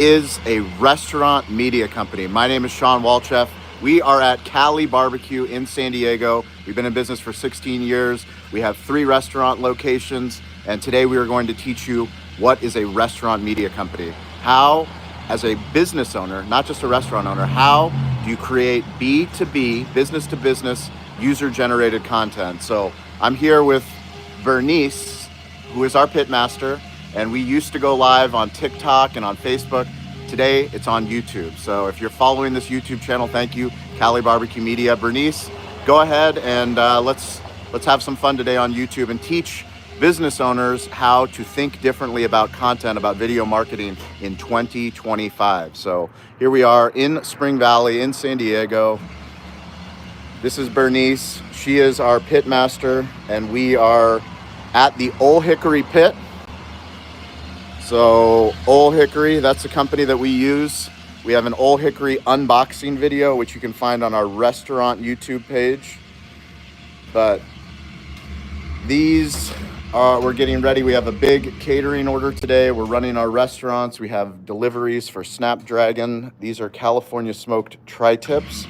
is a restaurant media company. My name is Shawn Walchef. We are at Cali BBQ in San Diego. We've been in business for 16 years. We have 3 restaurant locations, and today we are going to teach you what is a restaurant media company. How, as a business owner, not just a restaurant owner, how do you create B2B, business to business, user-generated content? So I'm here with Bernice, who is our pit master, and we used to go live on TikTok and on Facebook. Today it's on YouTube. So if you're following this YouTube channel, thank you, Cali BBQ Media. Bernice, go ahead and let's have some fun today on YouTube and teach business owners how to think differently about content, about video marketing in 2025. So here we are in Spring Valley in San Diego. This is Bernice. She is our pit master, and we are at the Old Hickory Pit. So Old Hickory, that's the company that we use. We have an Old Hickory unboxing video, which you can find on our restaurant YouTube page. But these are, we're getting ready. We have a big catering order today. We're running our restaurants. We have deliveries for Snapdragon. These are California smoked tri-tips.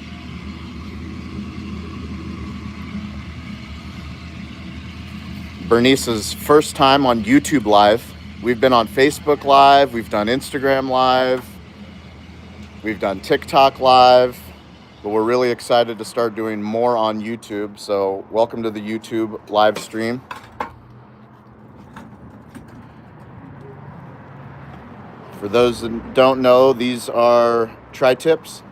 Bernice's first time on YouTube Live. We've been on Facebook Live, we've done Instagram Live, we've done TikTok Live, but we're really excited to start doing more on YouTube. So welcome to the YouTube live stream. For those that don't know, these are tri-tips.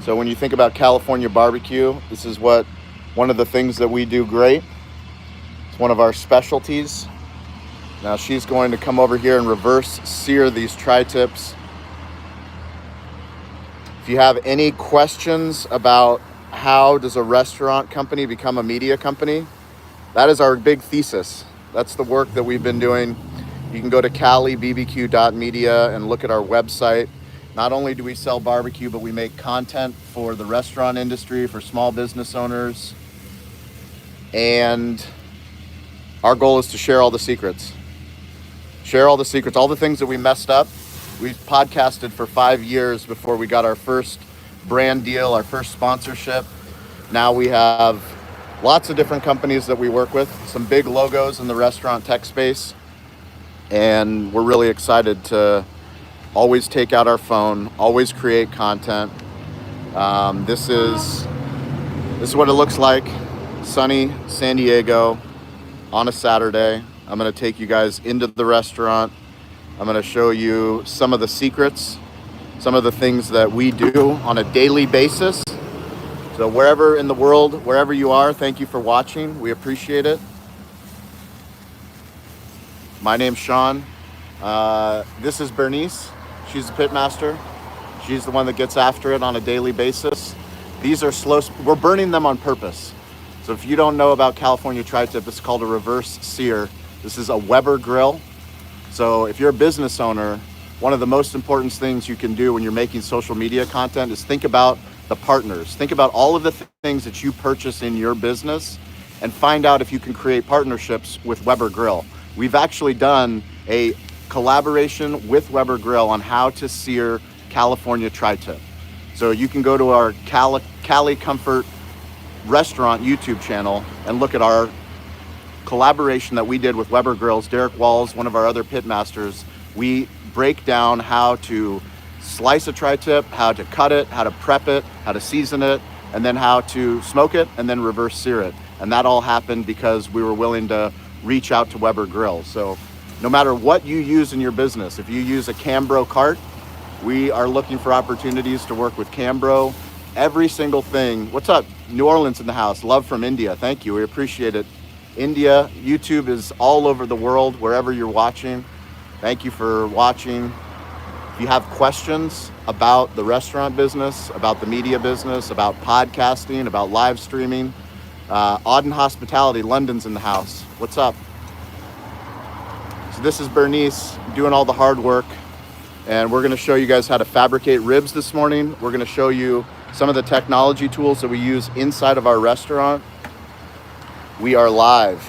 So when you think about California barbecue, this is one of the things that we do great. It's one of our specialties. Now she's going to come over here and reverse sear these tri-tips. If you have any questions about how does a restaurant company become a media company, that is our big thesis. That's the work that we've been doing. You can go to calibbq.media and look at our website. Not only do we sell barbecue, but we make content for the restaurant industry, for small business owners. And our goal is to share all the secrets. Share all the secrets, all the things that we messed up. We podcasted for 5 years before we got our first brand deal, our first sponsorship. Now we have lots of different companies that we work with, some big logos in the restaurant tech space. And we're really excited to always take out our phone, always create content. This is what it looks like, sunny San Diego on a Saturday. I'm going to take you guys into the restaurant. I'm going to show you some of the secrets, some of the things that we do on a daily basis. So wherever in the world, wherever you are, thank you for watching. We appreciate it. My name's Shawn. This is Bernice. She's the pit master. She's the one that gets after it on a daily basis. These are slow, we're burning them on purpose. So if you don't know about California tri-tip, it's called a reverse sear. This is a Weber grill. So if you're a business owner, one of the most important things you can do when you're making social media content is think about the partners. Think about all of the things that you purchase in your business and find out if you can create partnerships with Weber Grill. We've actually done a collaboration with Weber Grill on how to sear California tri-tip. So you can go to our Cali Comfort Restaurant YouTube channel and look at our collaboration that we did with Weber Grills. Derek Walls, one of our other pit masters, we break down how to slice a tri-tip, how to cut it, how to prep it, how to season it, and then how to smoke it and then reverse sear it. And that all happened because we were willing to reach out to Weber Grill. So no matter what you use in your business, if you use a Cambro cart, we are looking for opportunities to work with Cambro. Every single thing. What's up? New Orleans in the house. Love from India. Thank you. We appreciate it. India, YouTube is all over the world, wherever you're watching. Thank you for watching. If you have questions about the restaurant business, about the media business, about podcasting, about live streaming, Auden Hospitality, London's in the house. What's up? So this is Bernice doing all the hard work, and we're going to show you guys how to fabricate ribs this morning. We're going to show you some of the technology tools that we use inside of our restaurant. We are live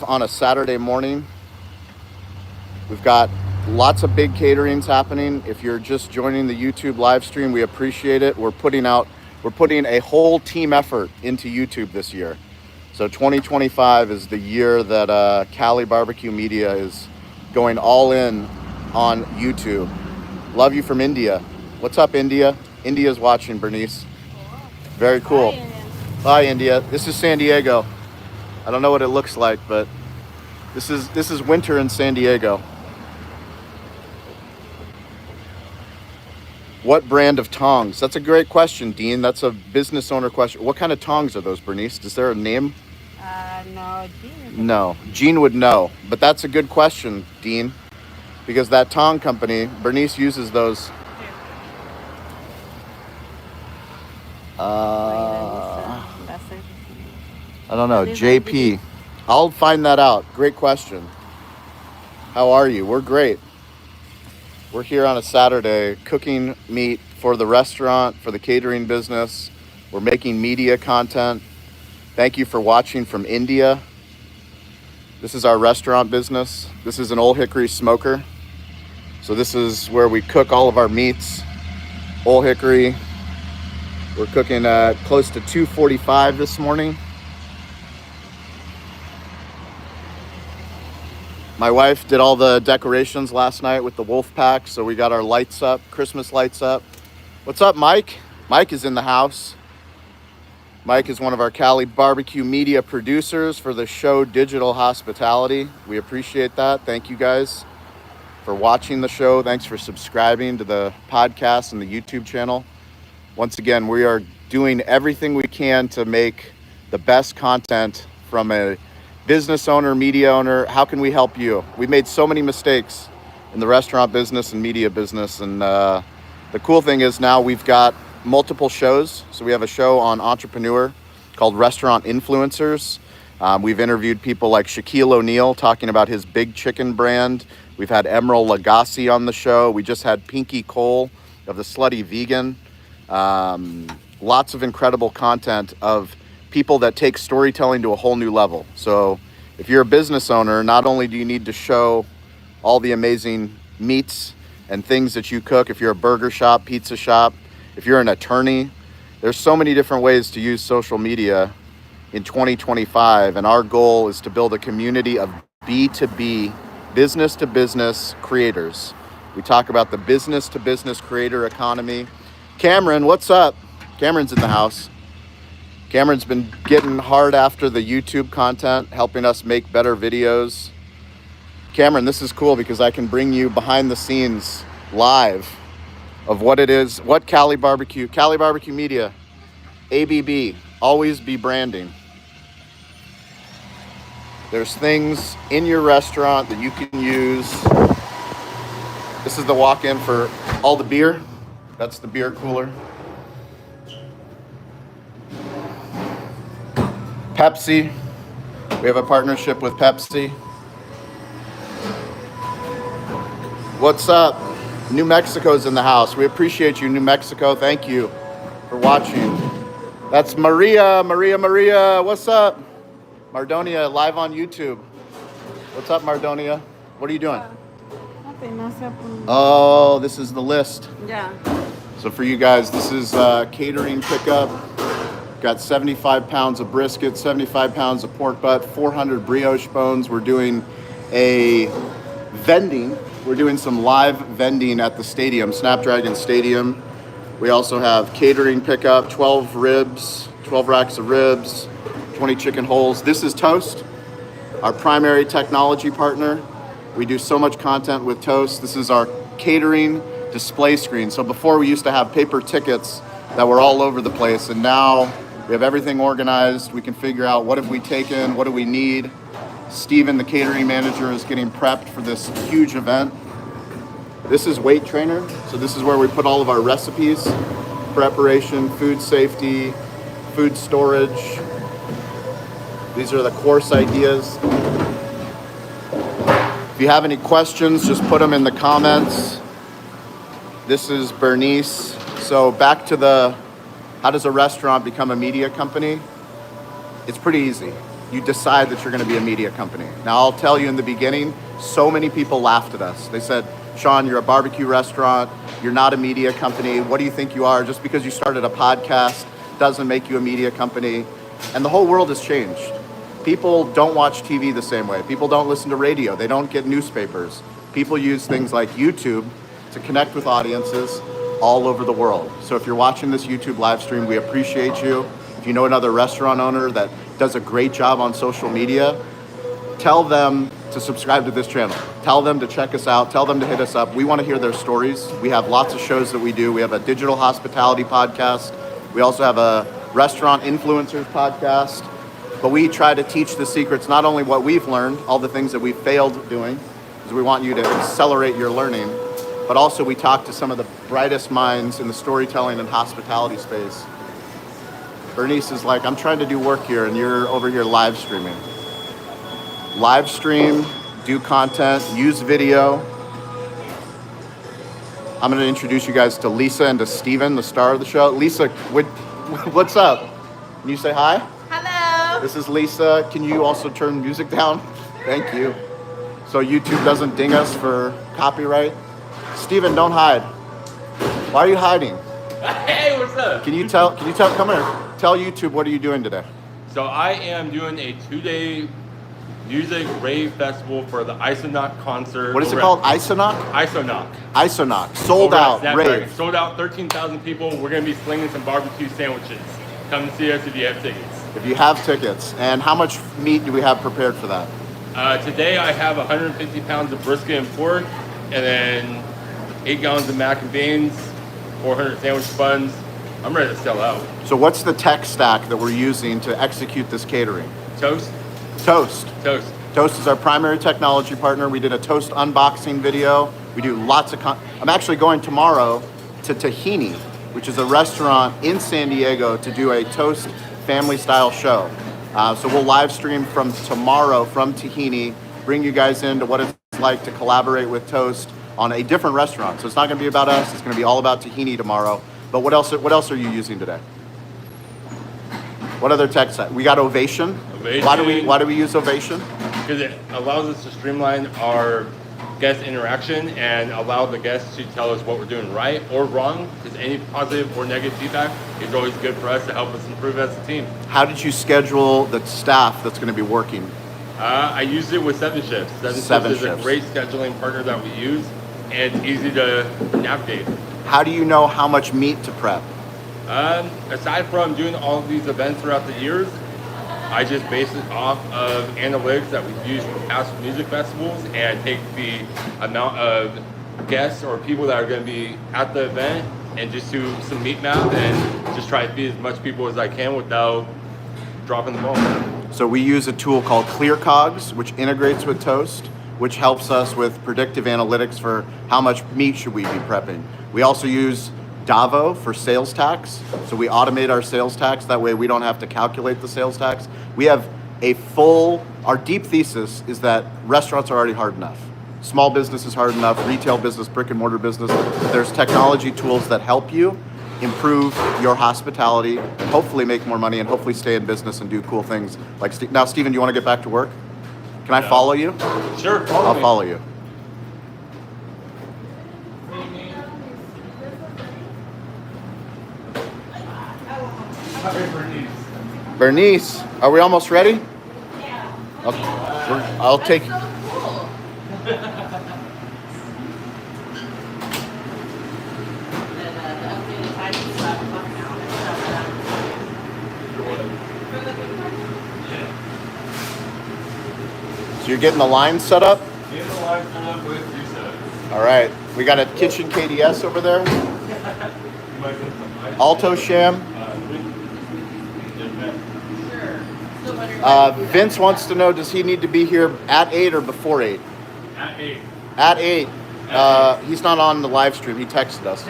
on a Saturday morning. We've got Lots of big caterings happening. If you're just joining the YouTube live stream, we appreciate it. We're putting a whole team effort into YouTube this year. So 2025 is the year that Cali BBQ Media is going all in on YouTube. Love you from India. What's up, India? India's watching, Bernice. Very cool. Hi, India. This is San Diego. I don't know what it looks like, but this is winter in San Diego. What brand of tongs? That's a great question, Dean. That's a business owner question. What kind of tongs are those, Bernice? Is there a name? No, Jean. No, Jean would know. But that's a good question, Dean, because that tong company, Bernice uses those. I don't know, JP. I'll find that out. Great question. How are you? We're great. We're here on a Saturday cooking meat for the restaurant, for the catering business. We're making media content. Thank you for watching from India. This is our restaurant business. This is an Old Hickory smoker. So this is where we cook all of our meats. Old Hickory. We're cooking close to 245 this morning. My wife did all the decorations last night with the wolf pack, so we got our lights up, Christmas lights up. What's up, Mike? Mike is in the house. Mike is one of our Cali BBQ Media producers for the show Digital Hospitality. We appreciate that. Thank you guys for watching the show. Thanks for subscribing to the podcast and the YouTube channel. Once again, we are doing everything we can to make the best content from a business owner, media owner. How can we help you? We've made so many mistakes in the restaurant business and media business. And the cool thing is now we've got multiple shows. So we have a show on entrepreneur called Restaurant Influencers. We've interviewed people like Shaquillle O'Neal talking about his Big Chicken brand. We've had Emeril Lagasse on the show. We just had Pinky Cole of the Slutty Vegan. Lots of incredible content of people that take storytelling to a whole new level. So if you're a business owner, not only do you need to show all the amazing meats and things that you cook, if you're a burger shop, pizza shop, if you're an attorney, there's so many different ways to use social media in 2025. And our goal is to build a community of B2B, business to business creators. We talk about the business to business creator economy. Cameron, what's up? Cameron's in the house. Cameron's been getting hard after the YouTube content, helping us make better videos. Cameron, this is cool because I can bring you behind the scenes live of what it is, what Cali BBQ Media, ABB, always be branding. There's things in your restaurant that you can use. This is the walk-in for all the beer. That's the beer cooler. Pepsi. We have a partnership with Pepsi. What's up? New Mexico's in the house. We appreciate you, New Mexico. Thank you for watching. That's Maria. What's up? Mardonia, live on YouTube. What's up, Mardonia? What are you doing? Oh, this is the list. Yeah. So for you guys, this is catering pickup. Got 75 pounds of brisket, 75 pounds of pork butt, 400 brioche bones. We're doing a vending. We're doing some live vending at the stadium, Snapdragon Stadium. We also have catering pickup, 12 ribs, 12 racks of ribs, 20 chicken wholes. This is Toast, our primary technology partner. We do so much content with Toast. This is our catering display screen. So before we used to have paper tickets that were all over the place, and now we have everything organized. We can figure out what have we taken, what do we need. Steven, the catering manager, is getting prepped for this huge event. This is Weight Trainer. So this is where we put all of our recipes, preparation, food safety, food storage. These are the course ideas. If you have any questions, just put them in the comments. This is Bernice. So back to how does a restaurant become a media company? It's pretty easy. you decide that you're going to be a media company. Now, I'll tell you in the beginning, so many people laughed at us. They said, Shawn, you're a barbecue restaurant. You're not a media company. What do you think you are? Just because you started a podcast doesn't make you a media company. And the whole world has changed. People don't watch TV the same way. People don't listen to radio. They don't get newspapers. People use things like YouTube to connect with audiences all over the world. So if you're watching this YouTube live stream, we appreciate you. If you know another restaurant owner that does a great job on social media, tell them to subscribe to this channel. Tell them to check us out. Tell them to hit us up. We want to hear their stories. We have lots of shows that we do. We have a digital hospitality podcast. We also have a restaurant influencers podcast. But we try to teach the secrets, not only what we've learned, all the things that we failed doing, because we want you to accelerate your learning, but also we talk to some of the brightest minds in the storytelling and hospitality space. Bernice is like, I'm trying to do work here and you're over here live streaming. Live stream, do content, use video. I'm going to introduce you guys to Lisa and to Steven, the star of the show. Lisa, what's up? Can you say hi? Hello. This is Lisa. Can you also turn music down? Thank you. So YouTube doesn't ding us for copyright. Steven, don't hide. Why are you hiding? Hey, what's up? Come here. Tell YouTube, what are you doing today? So I am doing a 2-day music rave festival for the Isonoc concert. What is it called? Isonoc? Isonoc. Isonoc. Sold Over at out. Snapdragon. Rave. Sold out, 13,000 people. We're going to be slinging some barbecue sandwiches. Come see us if you have tickets. If you have tickets. And how much meat do we have prepared for that? Today I have 150 pounds of brisket and pork, and then 8 gallons of mac and beans, 400 sandwich buns. I'm ready to sell out. So what's the tech stack that we're using to execute this catering? Toast? Toast. Toast. Toast is our primary technology partner. We did a Toast unboxing video. We do lots of I'm actually going tomorrow to Tahini, which is a restaurant in San Diego, to do a Toast family style show. So we'll live stream from tomorrow from Tahini, bring you guys into what it's like to collaborate with Toast on a different restaurant. So it's not going to be about us. It's going to be all about Tahini tomorrow. But what else are you using today? What other tech set? We got Ovation. Ovation. Why do we use Ovation? Because it allows us to streamline our guest interaction and allow the guests to tell us what we're doing right or wrong, because any positive or negative feedback is always good for us to help us improve as a team. How did you schedule the staff that's going to be working? I used it with 7 Shifts. 7 Shifts is a great scheduling partner that we use, and it's easy to navigate. How do you know how much meat to prep? Aside from doing all of these events throughout the years, I just base it off of analytics that we've used for past music festivals and take the amount of guests or people that are going to be at the event and just do some meat map and just try to feed as much people as I can without dropping the ball. So we use a tool called ClearCogs, which integrates with Toast, which helps us with predictive analytics for how much meat should we be prepping. We also use Davo for sales tax. So we automate our sales tax. That way we don't have to calculate the sales tax. We have our deep thesis is that restaurants are already hard enough. Small business is hard enough, retail business, brick and mortar business. There's technology tools that help you improve your hospitality, hopefully make more money, and hopefully stay in business and do cool things. Now, Steven, do you want to get back to work? Can I follow you? Sure, I'll follow you. Bernice, are we almost ready? Yeah. I'll take. So cool. So you're getting the line set up? Getting the line set up with Lisa. All right. We got a kitchen KDS over there. Alto Sham. Vince wants to know, does he need to be here at 8 or before 8? At 8. At 8. He's not on the live stream. He texted us.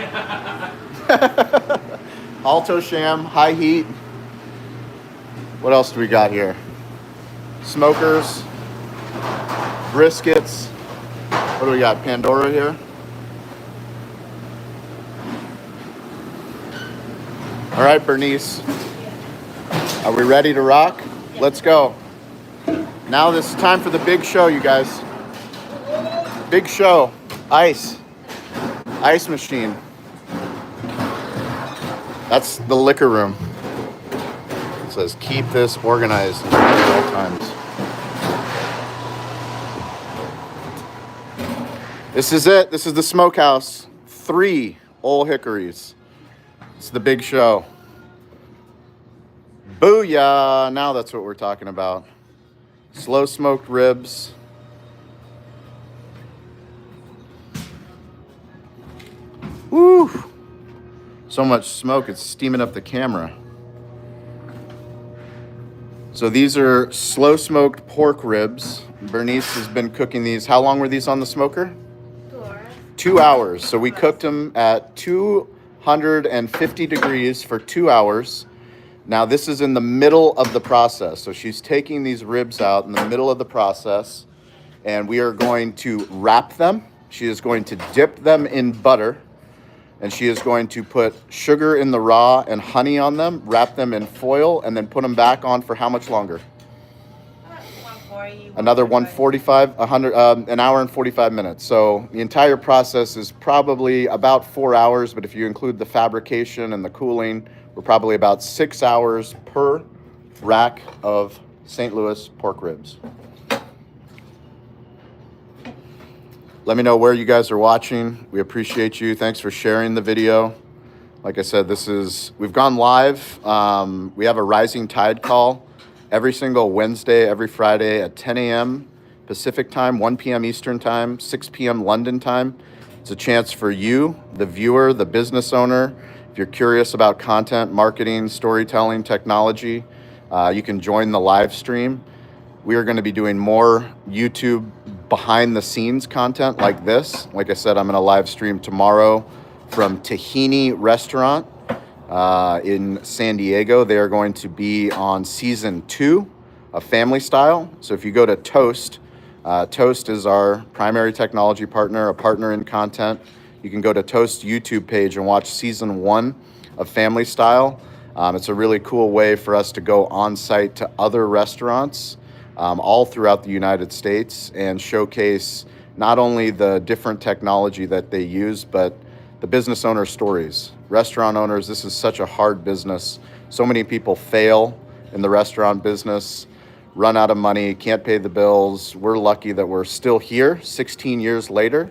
Alto Sham, high heat. What else do we got here? Smokers, briskets. What do we got? Pandora here. All right, Bernice. Are we ready to rock? Let's go. Now this is time for the big show, you guys. Big show. Ice machine. That's the liquor room. It says keep this organized at all times. This is it. This is the smokehouse. 3 Old Hickories. It's the big show. Booyah! Now that's what we're talking about. Slow smoked ribs. Woo! So much smoke, it's steaming up the camera. So these are slow smoked pork ribs. Bernice has been cooking these. How long were these on the smoker? 2 hours. 2 hours. So we cooked them at 250 degrees for 2 hours. Now this is in the middle of the process. So she's taking these ribs out in the middle of the process, and we are going to wrap them. She is going to dip them in butter, and she is going to put sugar in the raw and honey on them, wrap them in foil, and then put them back on for how much longer? 140. Another 145, 100, an hour and 45 minutes. So the entire process is probably about 4 hours, but if you include the fabrication and the cooling, we're probably about 6 hours per rack of St. Louis pork ribs. Let me know where you guys are watching. We appreciate you. Thanks for sharing the video. Like I said, we've gone live. We have a rising tide call every single Wednesday, every Friday at 10 a.m. Pacific time, 1 p.m. Eastern time, 6 p.m. London time. It's a chance for you, the viewer, the business owner. If you're curious about content, marketing, storytelling, technology, you can join the live stream. We are going to be doing more YouTube behind the scenes content like this. Like I said, I'm going to live stream tomorrow from Tahini Restaurant in San Diego. They are going to be on season 2 of Family Style. So if you go to Toast, Toast is our primary technology partner, a partner in content. You can go to Toast YouTube page and watch season 1 of Family Style. It's a really cool way for us to go on site to other restaurants all throughout the United States and showcase not only the different technology that they use, but the business owner stories. Restaurant owners, this is such a hard business. So many people fail in the restaurant business, run out of money, can't pay the bills. We're lucky that we're still here 16 years later.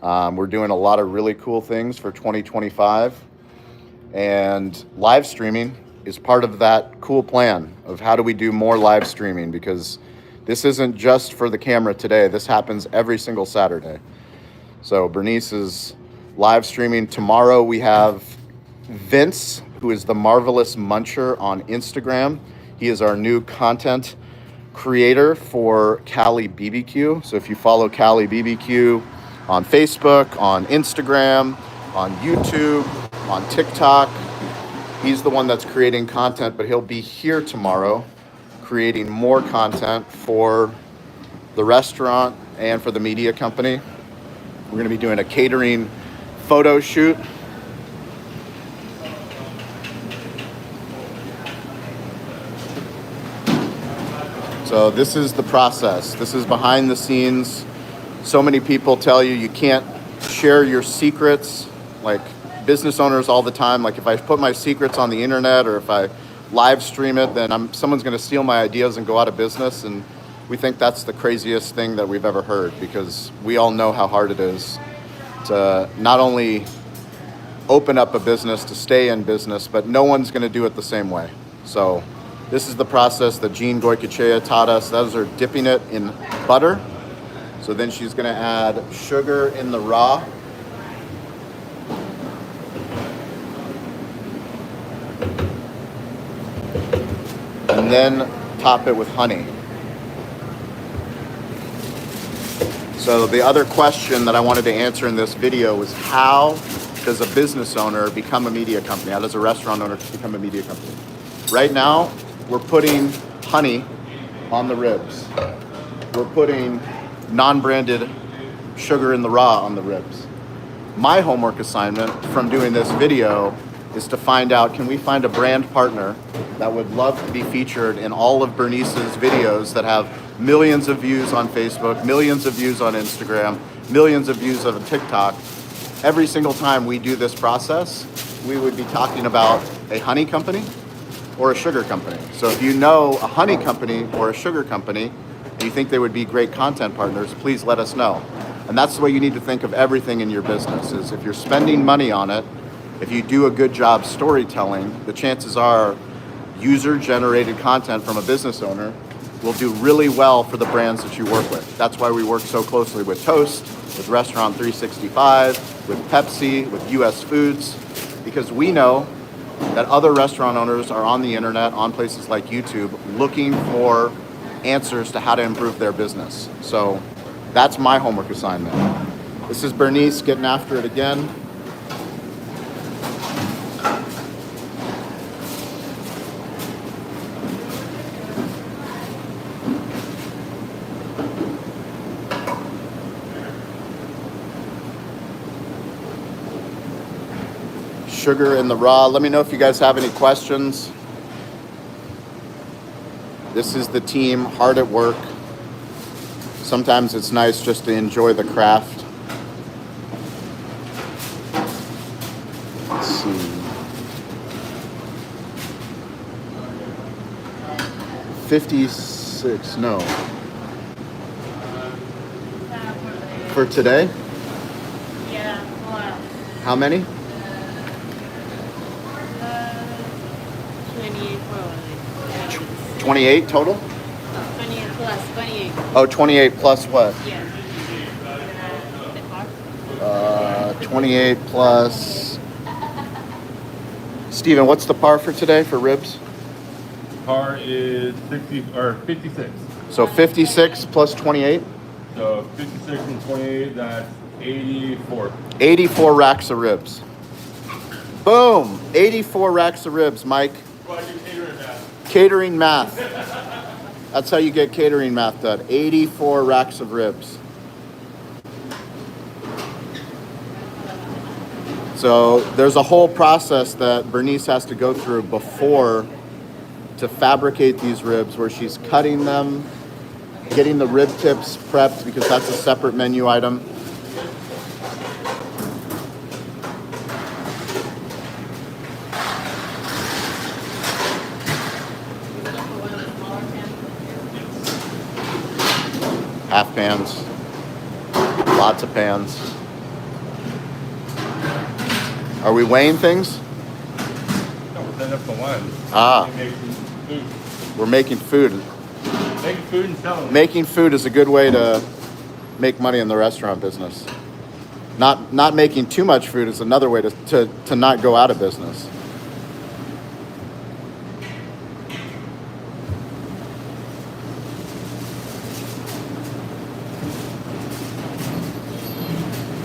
We're doing a lot of really cool things for 2025. And live streaming is part of that cool plan of how do we do more live streaming, because this isn't just for the camera today. This happens every single Saturday. So Bernice is live streaming. Tomorrow we have Vince, who is the Marvelous Muncher on Instagram. He is our new content creator for Cali BBQ. So if you follow Cali BBQ on Facebook, on Instagram, on YouTube, on TikTok, he's the one that's creating content, but he'll be here tomorrow creating more content for the restaurant and for the media company. We're going to be doing a catering photo shoot. So this is the process. This is behind the scenes. So many people tell you can't share your secrets, like business owners all the time. Like if I put my secrets on the internet or if I live stream it, then someone's going to steal my ideas and go out of business. And we think that's the craziest thing that we've ever heard, because we all know how hard it is to not only open up a business, to stay in business, but no one's going to do it the same way. So this is the process that Jean Goycochea taught us. Those are dipping it in butter. So then she's going to add sugar in the raw. And then top it with honey. So the other question that I wanted to answer in this video was, how does a business owner become a media company? How does a restaurant owner become a media company? Right now, we're putting honey on the ribs. We're putting non-branded sugar in the raw on the ribs. My homework assignment from doing this video is to find out, can we find a brand partner that would love to be featured in all of Bernice's videos that have millions of views on Facebook, millions of views on Instagram, millions of views on TikTok. Every single time we do this process, we would be talking about a honey company or a sugar company. So if you know a honey company or a sugar company, and you think they would be great content partners, please let us know. And that's the way you need to think of everything in your business, is if you're spending money on it, if you do a good job storytelling, the chances are user-generated content from a business owner will do really well for the brands that you work with. That's why we work so closely with Toast, with Restaurant 365, with Pepsi, with US Foods, because we know that other restaurant owners are on the internet, on places like YouTube, looking for answers to how to improve their business. So that's my homework assignment. This is Bernice getting after it again. Sugar in the raw. Let me know if you guys have any questions. This is the team hard at work. Sometimes it's nice just to enjoy the craft. Let's see. 56, no. For today? Yeah, wow. How many? 28 probably. 28 total? 28 plus 28. Oh, 28 plus what? Yeah. The car? 28 plus. Steven, what's the par for today for ribs? Par is 60 or 56. So 56 plus 28? So 56 and 28, that's 84. 84 racks of ribs. Boom! 84 racks of ribs, Mike. Well, I do catering math. Catering math. That's how you get catering math done. 84 racks of ribs. So there's a whole process that Bernice has to go through before to fabricate these ribs, where she's cutting them, getting the rib tips prepped because that's a separate menu item. Half pans, lots of pans. Are we weighing things? No, we're setting up the line. Ah. Making food. We're making food. Making food and selling. Making food is a good way to make money in the restaurant business. Not making too much food is another way to not go out of business.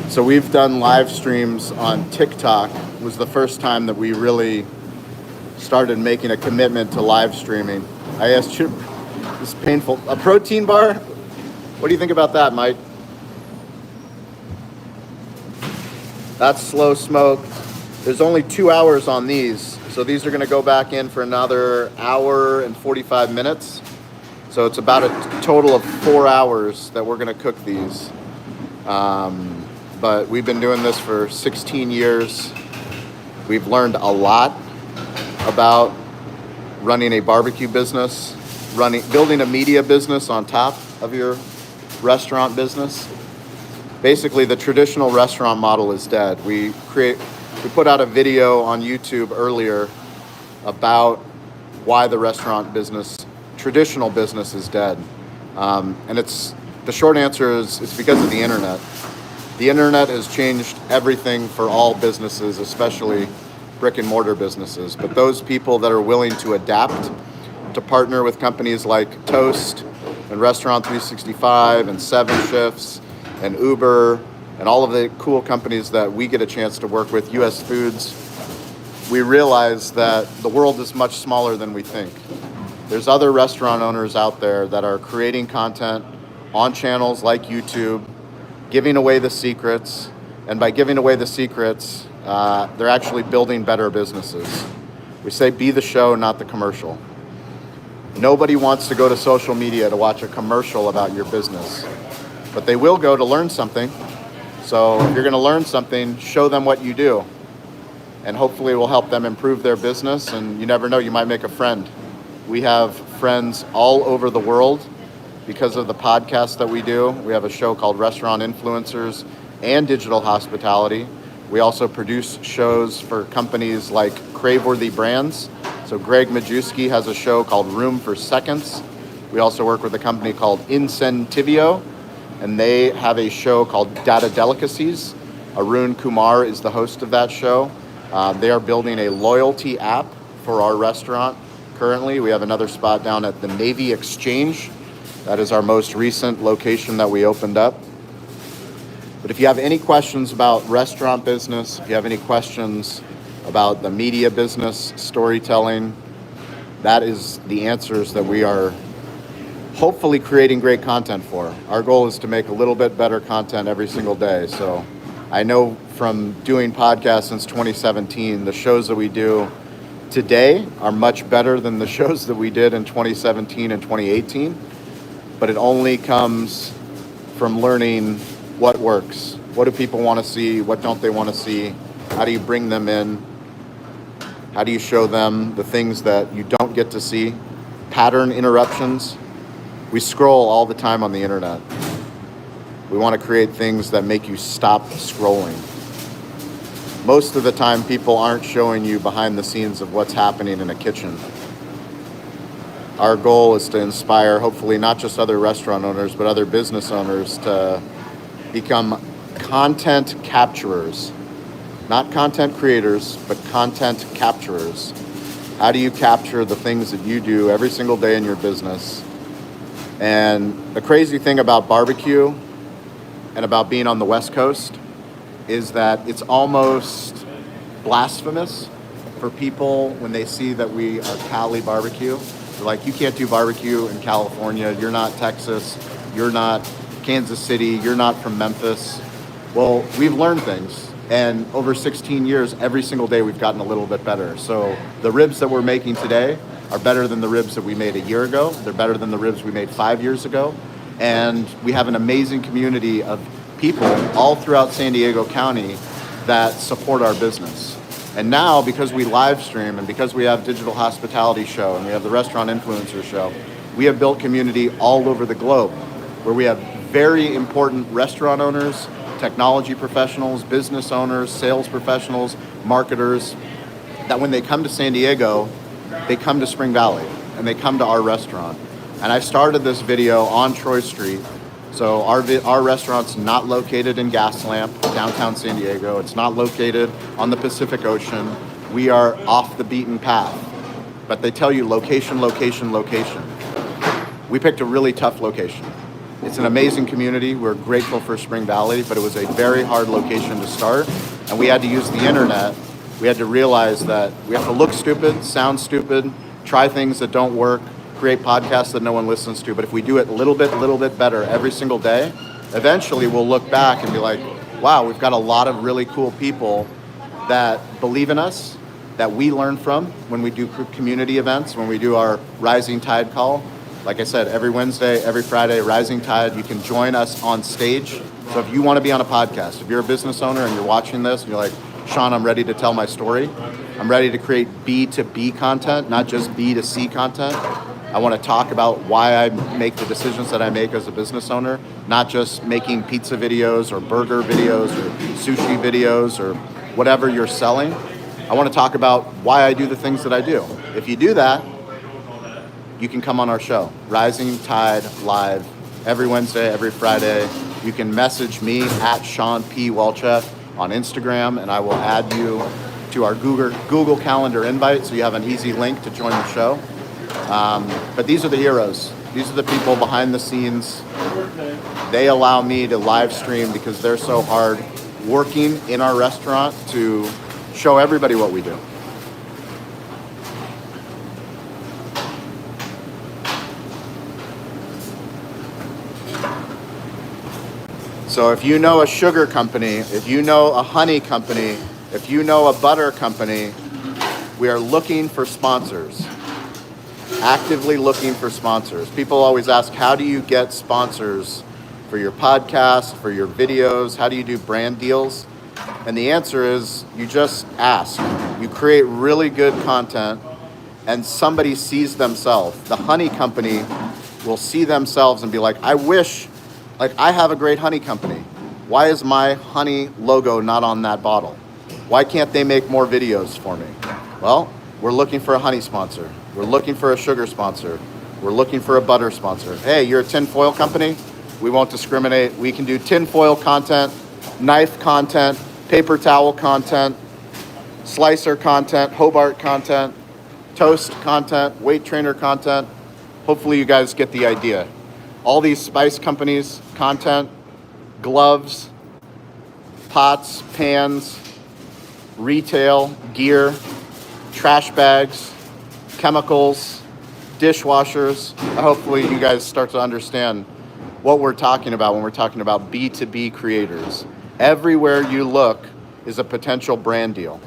So we've done live streams on TikTok. It was the first time that we really started making a commitment to live streaming. I asked you, this is painful. A protein bar? What do you think about that, Mike? That's slow smoked. There's only 2 hours on these. So these are gonna go back in for another hour and 45 minutes. So it's about a total of 4 hours that we're gonna cook these. But we've been doing this for 16 years. We've learned a lot about running a barbecue business, building a media business on top of your restaurant business. Basically, the traditional restaurant model is dead. We put out a video on YouTube earlier about why the restaurant business, traditional business, is dead. And the short answer is it's because of the internet. The internet has changed everything for all businesses, especially brick and mortar businesses. But those people that are willing to adapt, to partner with companies like Toast and Restaurant 365 and 7 Shifts and Uber and all of the cool companies that we get a chance to work with, US Foods, we realize that the world is much smaller than we think. There's other restaurant owners out there that are creating content on channels like YouTube, giving away the secrets, and by giving away the secrets, they're actually building better businesses. We say be the show, not the commercial. Nobody wants to go to social media to watch a commercial about your business, but they will go to learn something. So if you're going to learn something, show them what you do, and hopefully it will help them improve their business. And you never know, you might make a friend. We have friends all over the world because of the podcast that we do. We have a show called Restaurant Influencers and Digital Hospitality. We also produce shows for companies like Craveworthy Brands. So Greg Majewski has a show called Room for Seconds. We also work with a company called Incentivio, and they have a show called Data Delicacies. Arun Kumar is the host of that show. They are building a loyalty app for our restaurant. Currently, we have another spot down at the Navy Exchange. That is our most recent location that we opened up. But if you have any questions about restaurant business, if you have any questions about the media business, storytelling, that is the answers that we are hopefully creating great content for. Our goal is to make a little bit better content every single day. So I know from doing podcasts since 2017, the shows that we do today are much better than the shows that we did in 2017 and 2018. But it only comes from learning what works. What do people want to see? What don't they want to see? How do you bring them in? How do you show them the things that you don't get to see? Pattern interruptions. We scroll all the time on the internet. We want to create things that make you stop scrolling. Most of the time, people aren't showing you behind the scenes of what's happening in a kitchen. Our goal is to inspire, hopefully, not just other restaurant owners, but other business owners to become content capturers. Not content creators, but content capturers. How do you capture the things that you do every single day in your business? And the crazy thing about barbecue and about being on the West Coast is that it's almost blasphemous for people when they see that we are Cali BBQ. They're like, you can't do barbecue in California. You're not Texas. You're not Kansas City. You're not from Memphis. Well, we've learned things. And over 16 years, every single day we've gotten a little bit better. So the ribs that we're making today are better than the ribs that we made a year ago. They're better than the ribs we made 5 years ago. And we have an amazing community of people all throughout San Diego County that support our business. And now, because we live stream and because we have Digital Hospitality Show and we have the Restaurant Influencer Show, we have built community all over the globe where we have very important restaurant owners, technology professionals, business owners, sales professionals, marketers, that when they come to San Diego, they come to Spring Valley and they come to our restaurant. And I started this video on Troy Street. So our restaurant's not located in Gaslamp, downtown San Diego. It's not located on the Pacific Ocean. We are off the beaten path. But they tell you location, location, location. We picked a really tough location. It's an amazing community. We're grateful for Spring Valley, but it was a very hard location to start. And we had to use the internet. We had to realize that we have to look stupid, sound stupid, try things that don't work, create podcasts that no one listens to. But if we do it a little bit better every single day, eventually we'll look back and be like, wow, we've got a lot of really cool people that believe in us, that we learn from when we do community events, when we do our Rising Tide call. Like I said, every Wednesday, every Friday, Rising Tide, you can join us on stage. So if you want to be on a podcast, if you're a business owner and you're watching this and you're like, Shawn, I'm ready to tell my story. I'm ready to create B2B content, not just B2C content. I want to talk about why I make the decisions that I make as a business owner, not just making pizza videos or burger videos or sushi videos or whatever you're selling. I want to talk about why I do the things that I do. If you do that, you can come on our show, Rising Tide Live, every Wednesday, every Friday. You can message me at Shawn P. Walchef on Instagram, and I will add you to our Google Calendar invite so you have an easy link to join the show. But these are the heroes. These are the people behind the scenes. They allow me to live stream because they're so hard working in our restaurant to show everybody what we do. So if you know a sugar company, if you know a honey company, if you know a butter company, we are looking for sponsors. actively looking for sponsors. People always ask, how do you get sponsors for your podcast, for your videos? How do you do brand deals? And the answer is you just ask. You create really good content and somebody sees themselves. The honey company will see themselves and be like, I wish, like I have a great honey company. Why is my honey logo not on that bottle? Why can't they make more videos for me? Well, we're looking for a honey sponsor. We're looking for a sugar sponsor. We're looking for a butter sponsor. Hey, you're a tinfoil company? We won't discriminate. We can do tinfoil content, knife content, paper towel content, slicer content, Hobart content, toast content, weight trainer content. Hopefully you guys get the idea. All these spice companies, content, gloves, pots, pans, retail, gear, trash bags, chemicals, dishwashers. Hopefully you guys start to understand what we're talking about when we're talking about B2B creators. Everywhere you look is a potential brand deal.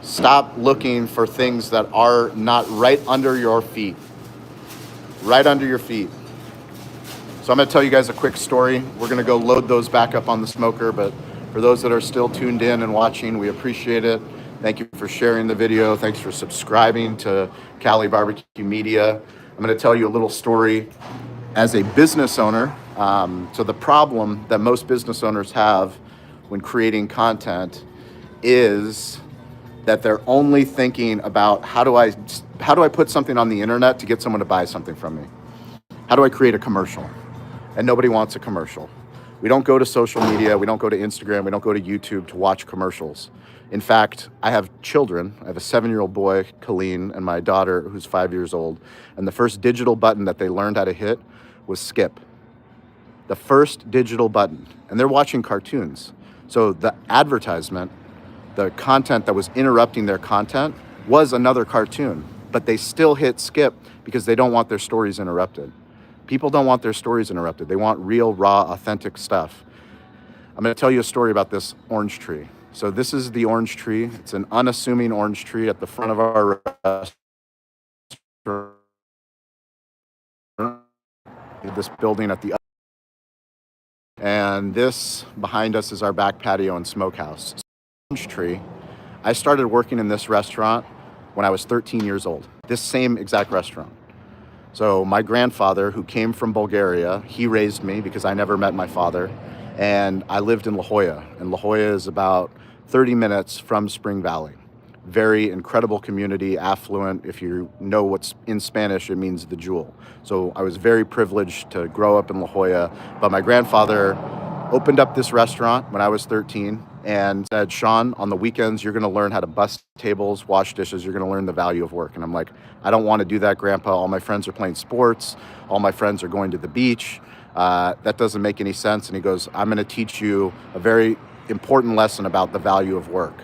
Stop looking for things that are not right under your feet. Right under your feet. So I'm going to tell you guys a quick story. We're going to go load those back up on the smoker, but for those that are still tuned in and watching, we appreciate it. Thank you for sharing the video. Thanks for subscribing to Cali BBQ Media. I'm going to tell you a little story as a business owner. So the problem that most business owners have when creating content is that they're only thinking about how do I put something on the internet to get someone to buy something from me? How do I create a commercial? And nobody wants a commercial. We don't go to social media, we don't go to Instagram, we don't go to YouTube to watch commercials. In fact, I have children. I have a 7-year-old boy, Colleen, and my daughter, who's 5 years old. And the first digital button that they learned how to hit was skip. The first digital button. And they're watching cartoons. So the advertisement, the content that was interrupting their content was another cartoon. But they still hit skip because they don't want their stories interrupted. People don't want their stories interrupted. They want real, raw, authentic stuff. I'm going to tell you a story about this orange tree. So this is the orange tree. It's an unassuming orange tree at the front of our restaurant. This building at the other. And this behind us is our back patio and smokehouse. Orange tree. I started working in this restaurant when I was 13 years old. This same exact restaurant. So my grandfather, who came from Bulgaria, he raised me because I never met my father. And I lived in La Jolla. And La Jolla is about 30 minutes from Spring Valley. Very incredible community, affluent. If you know what's in Spanish, it means the jewel. So I was very privileged to grow up in La Jolla. But my grandfather opened up this restaurant when I was 13 and said, Shawn, on the weekends, you're going to learn how to bus tables, wash dishes. You're going to learn the value of work. And I'm like, I don't want to do that, Grandpa. All my friends are playing sports. All my friends are going to the beach. That doesn't make any sense. And he goes, I'm going to teach you a very important lesson about the value of work.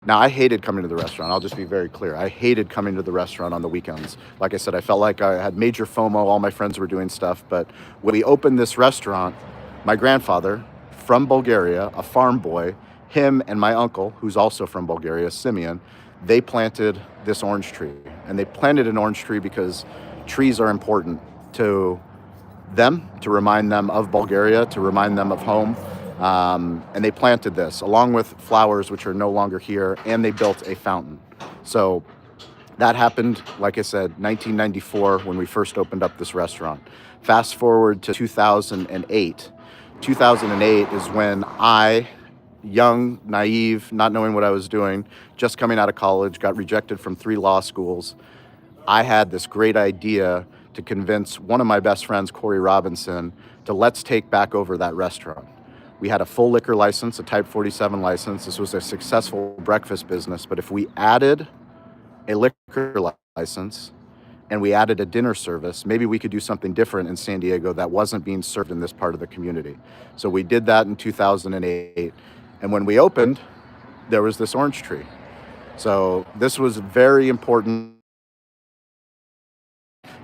Now, I hated coming to the restaurant. I'll just be very clear. I hated coming to the restaurant on the weekends. Like I said, I felt like I had major FOMO. All my friends were doing stuff. But when we opened this restaurant, my grandfather from Bulgaria, a farm boy, him and my uncle, who's also from Bulgaria, Simeon, they planted this orange tree. And they planted an orange tree because trees are important to them, to remind them of Bulgaria, to remind them of home. And they planted this along with flowers, which are no longer here, and they built a fountain. So that happened, like I said, 1994 when we first opened up this restaurant. Fast forward to 2008. 2008 is when I, young, naive, not knowing what I was doing, just coming out of college, got rejected from 3 law schools. I had this great idea to convince one of my best friends, Corey Robinson, to let's take back over that restaurant. We had a full liquor license, a Type 47 license. This was a successful breakfast business. But if we added a liquor license and we added a dinner service, maybe we could do something different in San Diego that wasn't being served in this part of the community. So we did that in 2008. And when we opened, there was this orange tree. So this was very important.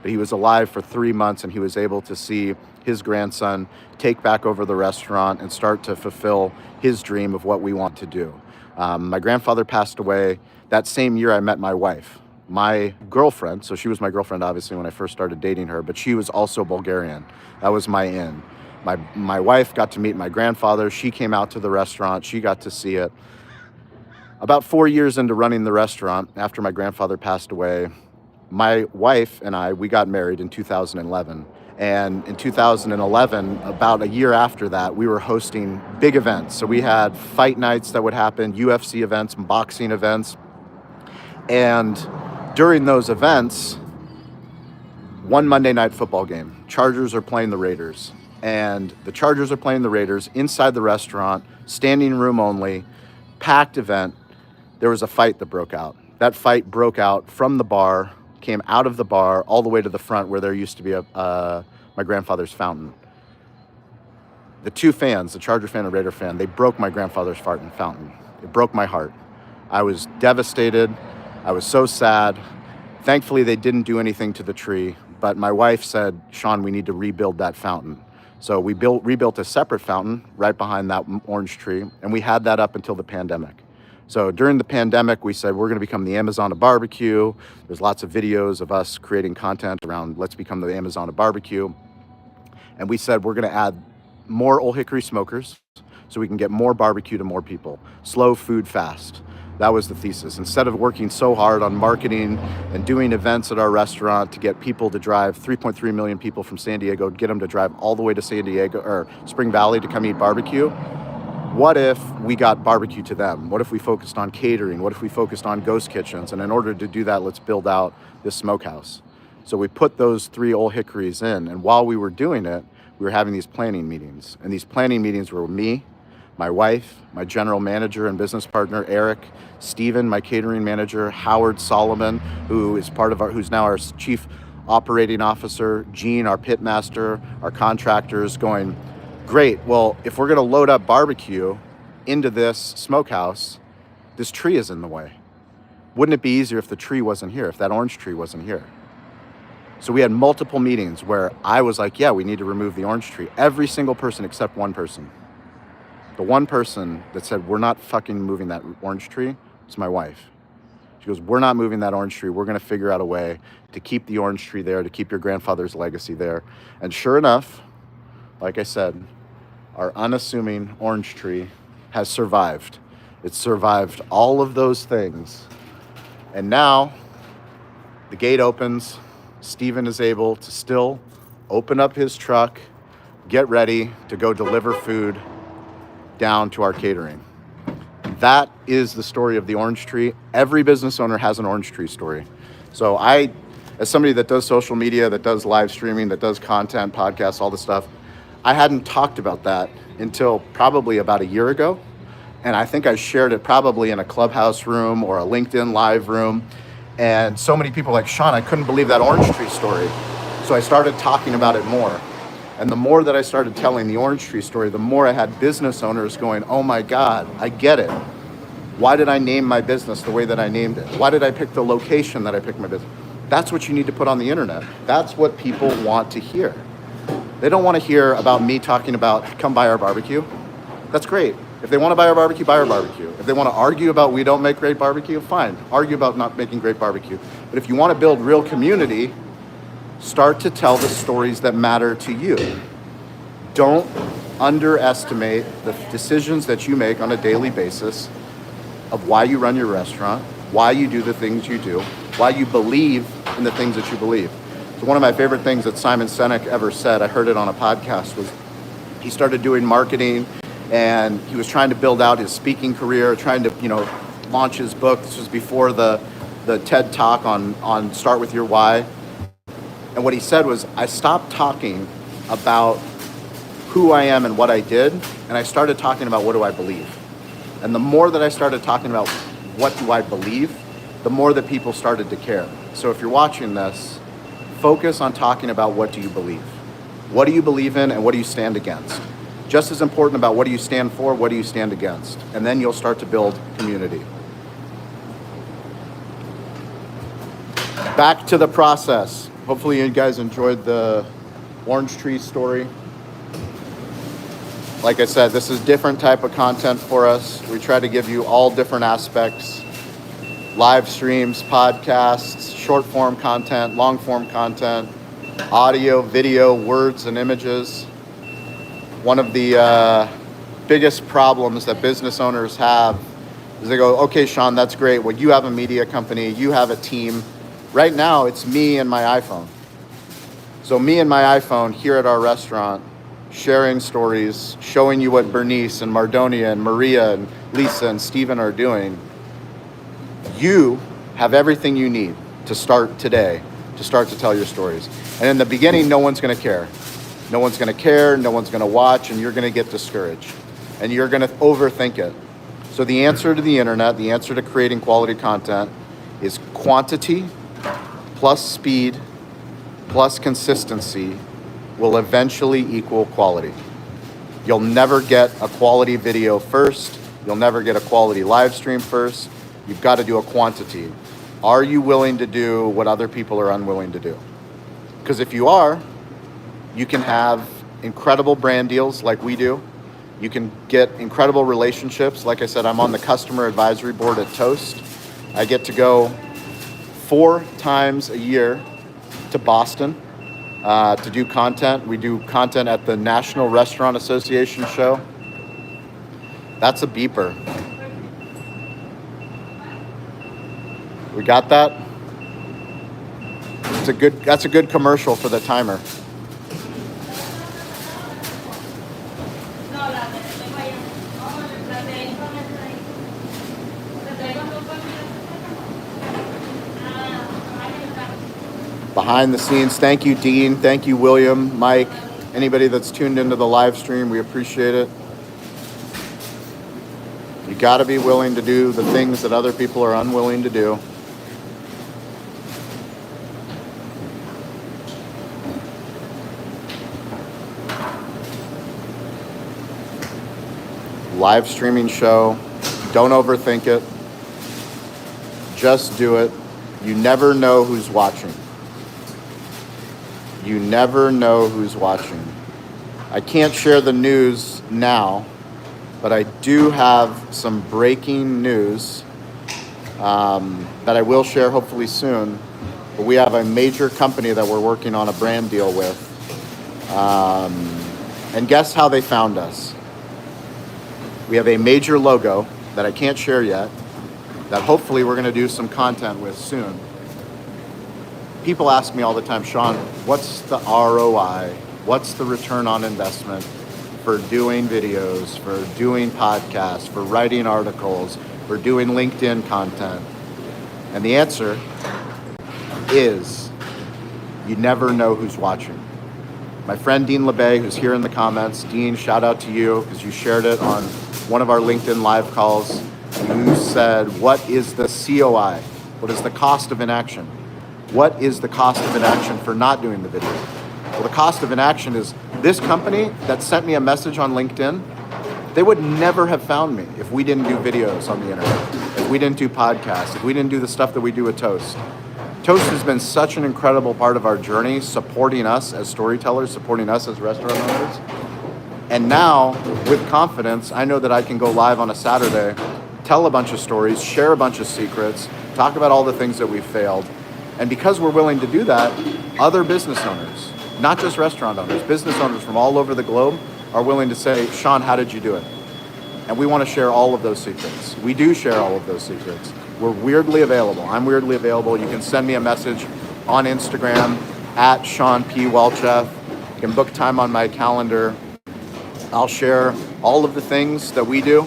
But he was alive for 3 months and he was able to see his grandson take back over the restaurant and start to fulfill his dream of what we want to do. My grandfather passed away that same year I met my wife. my girlfriend, so she was my girlfriend obviously when I first started dating her, but she was also Bulgarian. That was my in. My wife got to meet my grandfather. She came out to the restaurant. She got to see it. About 4 years into running the restaurant, after my grandfather passed away, my wife and we got married in 2011. And in 2011, about a year after that, we were hosting big events. So we had fight nights that would happen, UFC events, boxing events. And during those events, one Monday night football game, Chargers are playing the Raiders. And the Chargers are playing the Raiders inside the restaurant, standing room only, packed event. There was a fight that broke out. That fight broke out from the bar, came out of the bar all the way to the front where there used to be my grandfather's fountain. The two fans, the Charger fan and Raider fan, they broke my grandfather's fountain. It broke my heart. I was devastated. I was so sad. Thankfully, they didn't do anything to the tree, but my wife said, Shawn, we need to rebuild that fountain. So we rebuilt a separate fountain right behind that orange tree, and we had that up until the pandemic. So during the pandemic, we said, we're going to become the Amazon of barbecue. There's lots of videos of us creating content around let's become the Amazon of barbecue. And we said, we're going to add more Old Hickory smokers so we can get more barbecue to more people. Slow food fast. That was the thesis. Instead of working so hard on marketing and doing events at our restaurant to get people to drive, 3.3 million people from San Diego, get them to drive all the way to San Diego or Spring Valley to come eat barbecue. What if we got barbecue to them? What if we focused on catering? What if we focused on ghost kitchens? And in order to do that, let's build out this smokehouse. So we put those 3 Old Hickories in. And while we were doing it, we were having these planning meetings. And these planning meetings were me, my wife, my general manager and business partner, Eric, Steven, my catering manager, Howard Solomon, who's now our chief operating officer, Gene, our pit master, our contractors, going, great, well, if we're gonna load up barbecue into this smokehouse, this tree is in the way. Wouldn't it be easier if the tree wasn't here, if that orange tree wasn't here? So we had multiple meetings where I was like, yeah, we need to remove the orange tree. Every single person except one person. The one person that said, we're not fucking moving that orange tree, was my wife. She goes, we're not moving that orange tree. We're gonna figure out a way to keep the orange tree there, to keep your grandfather's legacy there. And sure enough, like I said, our unassuming orange tree has survived. It's survived all of those things. And now the gate opens. Steven is able to still open up his truck, get ready to go deliver food down to our catering. That is the story of the orange tree. Every business owner has an orange tree story. So I, as somebody that does social media, that does live streaming, that does content, podcasts, all this stuff, I hadn't talked about that until probably about a year ago. And I think I shared it probably in a Clubhouse room or a LinkedIn live room. And so many people like, Shawn, I couldn't believe that orange tree story. So I started talking about it more. And the more that I started telling the orange tree story, the more I had business owners going, oh my God, I get it. Why did I name my business the way that I named it? Why did I pick the location that I picked my business? That's what you need to put on the internet. That's what people want to hear. They don't want to hear about me talking about, come buy our barbecue. That's great. If they want to buy our barbecue, buy our barbecue. If they want to argue about we don't make great barbecue, fine. Argue about not making great barbecue. But if you want to build real community, start to tell the stories that matter to you. Don't underestimate the decisions that you make on a daily basis of why you run your restaurant, why you do the things you do, why you believe in the things that you believe. So one of my favorite things that Simon Sinek ever said, I heard it on a podcast, was he started doing marketing and he was trying to build out his speaking career, trying to, launch his book. This was before the TED Talk on Start With Your Why. And what he said was, I stopped talking about who I am and what I did, and I started talking about what do I believe. And the more that I started talking about what do I believe, the more that people started to care. So if you're watching this, focus on talking about what do you believe. What do you believe in and what do you stand against? Just as important about what do you stand for, what do you stand against? And then you'll start to build community. Back to the process. Hopefully you guys enjoyed the orange tree story. Like I said, this is different type of content for us. We try to give you all different aspects live streams, podcasts, short form content, long form content, audio, video, words, and images. One of the biggest problems that business owners have is they go, okay, Shawn, that's great. Well, you have a media company, you have a team. Right now, it's me and my iPhone. So me and my iPhone here at our restaurant, sharing stories, showing you what Bernice and Mardonia and Maria and Lisa and Steven are doing. You have everything you need to start today, to start to tell your stories. And in the beginning, no one's gonna care. No one's gonna care, no one's gonna watch, and you're gonna get discouraged. And you're gonna overthink it. So the answer to the internet, the answer to creating quality content is quantity plus speed plus consistency will eventually equal quality. You'll never get a quality video first. You'll never get a quality live stream first. You've got to do a quantity. Are you willing to do what other people are unwilling to do? Because if you are, you can have incredible brand deals like we do. You can get incredible relationships. Like I said, I'm on the customer advisory board at Toast. I get to go 4 times a year to Boston to do content. We do content at the National Restaurant Association show. That's a beeper. We got that? That's a good commercial for the timer. Behind the scenes, thank you, Dean. Thank you, William, Mike, anybody that's tuned into the live stream. We appreciate it. You got to be willing to do the things that other people are unwilling to do. Live streaming show. Don't overthink it. Just do it. You never know who's watching. You never know who's watching. I can't share the news now, but I do have some breaking news that I will share hopefully soon. But we have a major company that we're working on a brand deal with. And guess how they found us? We have a major logo that I can't share yet, that hopefully we're going to do some content with soon. People ask me all the time, Shawn, what's the ROI? What's the return on investment for doing videos, for doing podcasts, for writing articles, for doing LinkedIn content? And the answer is you never know who's watching. My friend Dean LeBay, who's here in the comments, Dean, shout out to you because you shared it on one of our LinkedIn live calls. You said, what is the COI? What is the cost of inaction? What is the cost of inaction for not doing the video? Well, the cost of inaction is this company that sent me a message on LinkedIn, they would never have found me if we didn't do videos on the internet, if we didn't do podcasts, if we didn't do the stuff that we do at Toast. Toast has been such an incredible part of our journey, supporting us as storytellers, supporting us as restaurant owners. And now, with confidence, I know that I can go live on a Saturday, tell a bunch of stories, share a bunch of secrets, talk about all the things that we've failed. And because we're willing to do that, other business owners, not just restaurant owners, business owners from all over the globe are willing to say, Shawn, how did you do it? And we want to share all of those secrets. We do share all of those secrets. We're weirdly available. I'm weirdly available. You can send me a message on Instagram at Shawn P. Walchef. You can book time on my calendar. I'll share all of the things that we do.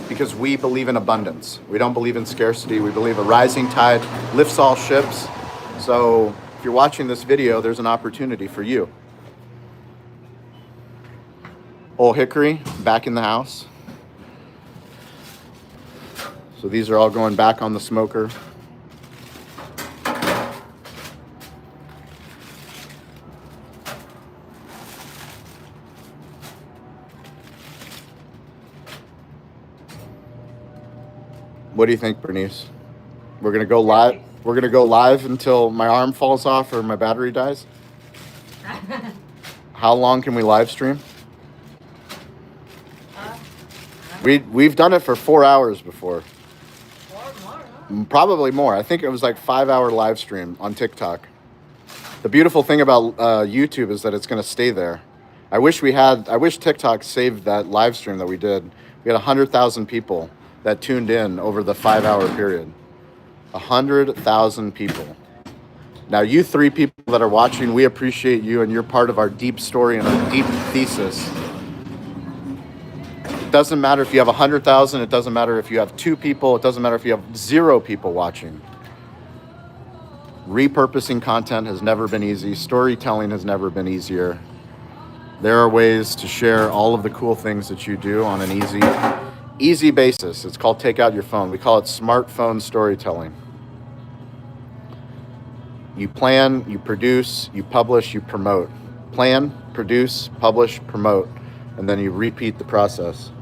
Because we believe in abundance. We don't believe in scarcity. We believe a rising tide lifts all ships. So if you're watching this video, there's an opportunity for you. Old Hickory, back in the house. So these are all going back on the smoker. What do you think, Bernice? We're gonna go live. We're gonna go live until my arm falls off or my battery dies. How long can we live stream? We've done it for 4 hours before. Probably more. I think it was like 5-hour live stream on TikTok. The beautiful thing about YouTube is that it's going to stay there. I wish TikTok saved that live stream that we did. We had 100,000 people that tuned in over the 5-hour period. 100,000 people. Now, you 3 people that are watching, we appreciate you, and you're part of our deep story and our deep thesis. It doesn't matter if you have 100,000. It doesn't matter if you have 2 people. It doesn't matter if you have 0 people watching. Repurposing content has never been easy. Storytelling has never been easier. There are ways to share all of the cool things that you do on an easy basis. It's called take out your phone. We call it smartphone storytelling. You plan, you produce, you publish, you promote. Plan, produce, publish, promote, and then you repeat the process.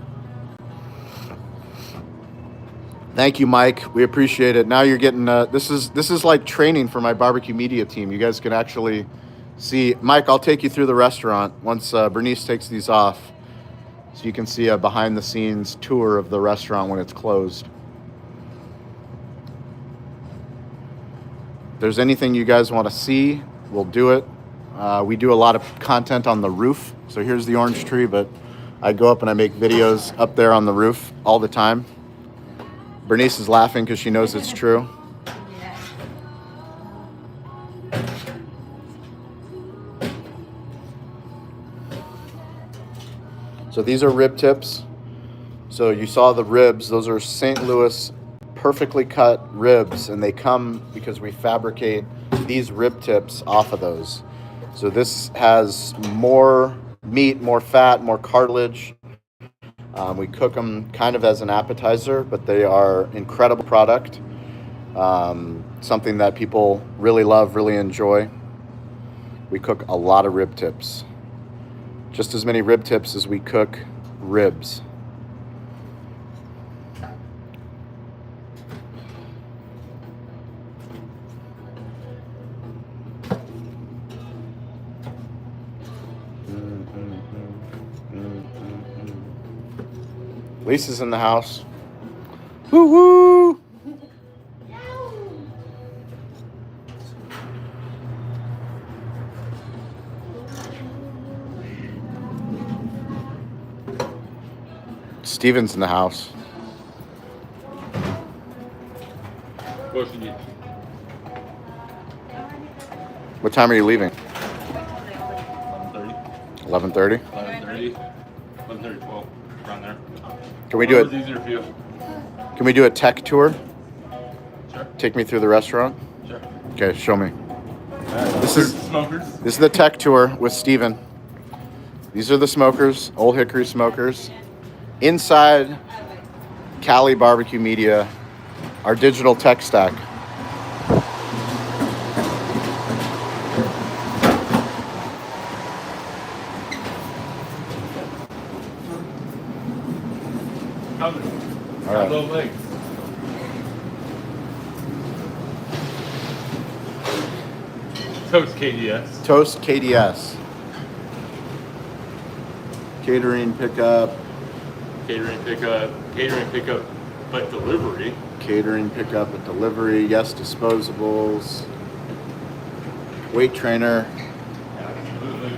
Thank you, Mike. We appreciate it. Now you're getting this is like training for my barbecue media team. You guys can actually see. Mike, I'll take you through the restaurant once Bernice takes these off, so you can see a behind-the-scenes tour of the restaurant when it's closed. If there's anything you guys want to see, we'll do it. We do a lot of content on the roof. So here's the orange tree, but I go up and I make videos up there on the roof all the time. Bernice is laughing because she knows it's true. So these are rib tips. So you saw the ribs. Those are St. Louis perfectly cut ribs, and they come because we fabricate these rib tips off of those. So this has more meat, more fat, more cartilage. We cook them kind of as an appetizer, but they are incredible product. Something that people really love, really enjoy. We cook a lot of rib tips. Just as many rib tips as we cook ribs. Lisa's in the house. Woo woo! Steven's in the house. What time are you leaving? 11:30. 11:30? 11:30. 11:30, 12. Around there. Can we do it? Easier for you. Can we do a tech tour? Sure. Take me through the restaurant? Sure. Okay, show me. This is smokers. This is the tech tour with Steven. These are the smokers, Old Hickory smokers. Inside Cali BBQ Media, our digital tech stack. All right. Low legs. Toast KDS. Toast KDS. Catering pickup. Catering pickup, but delivery. Catering pickup and delivery. Yes, disposables. Weight trainer. Absolutely.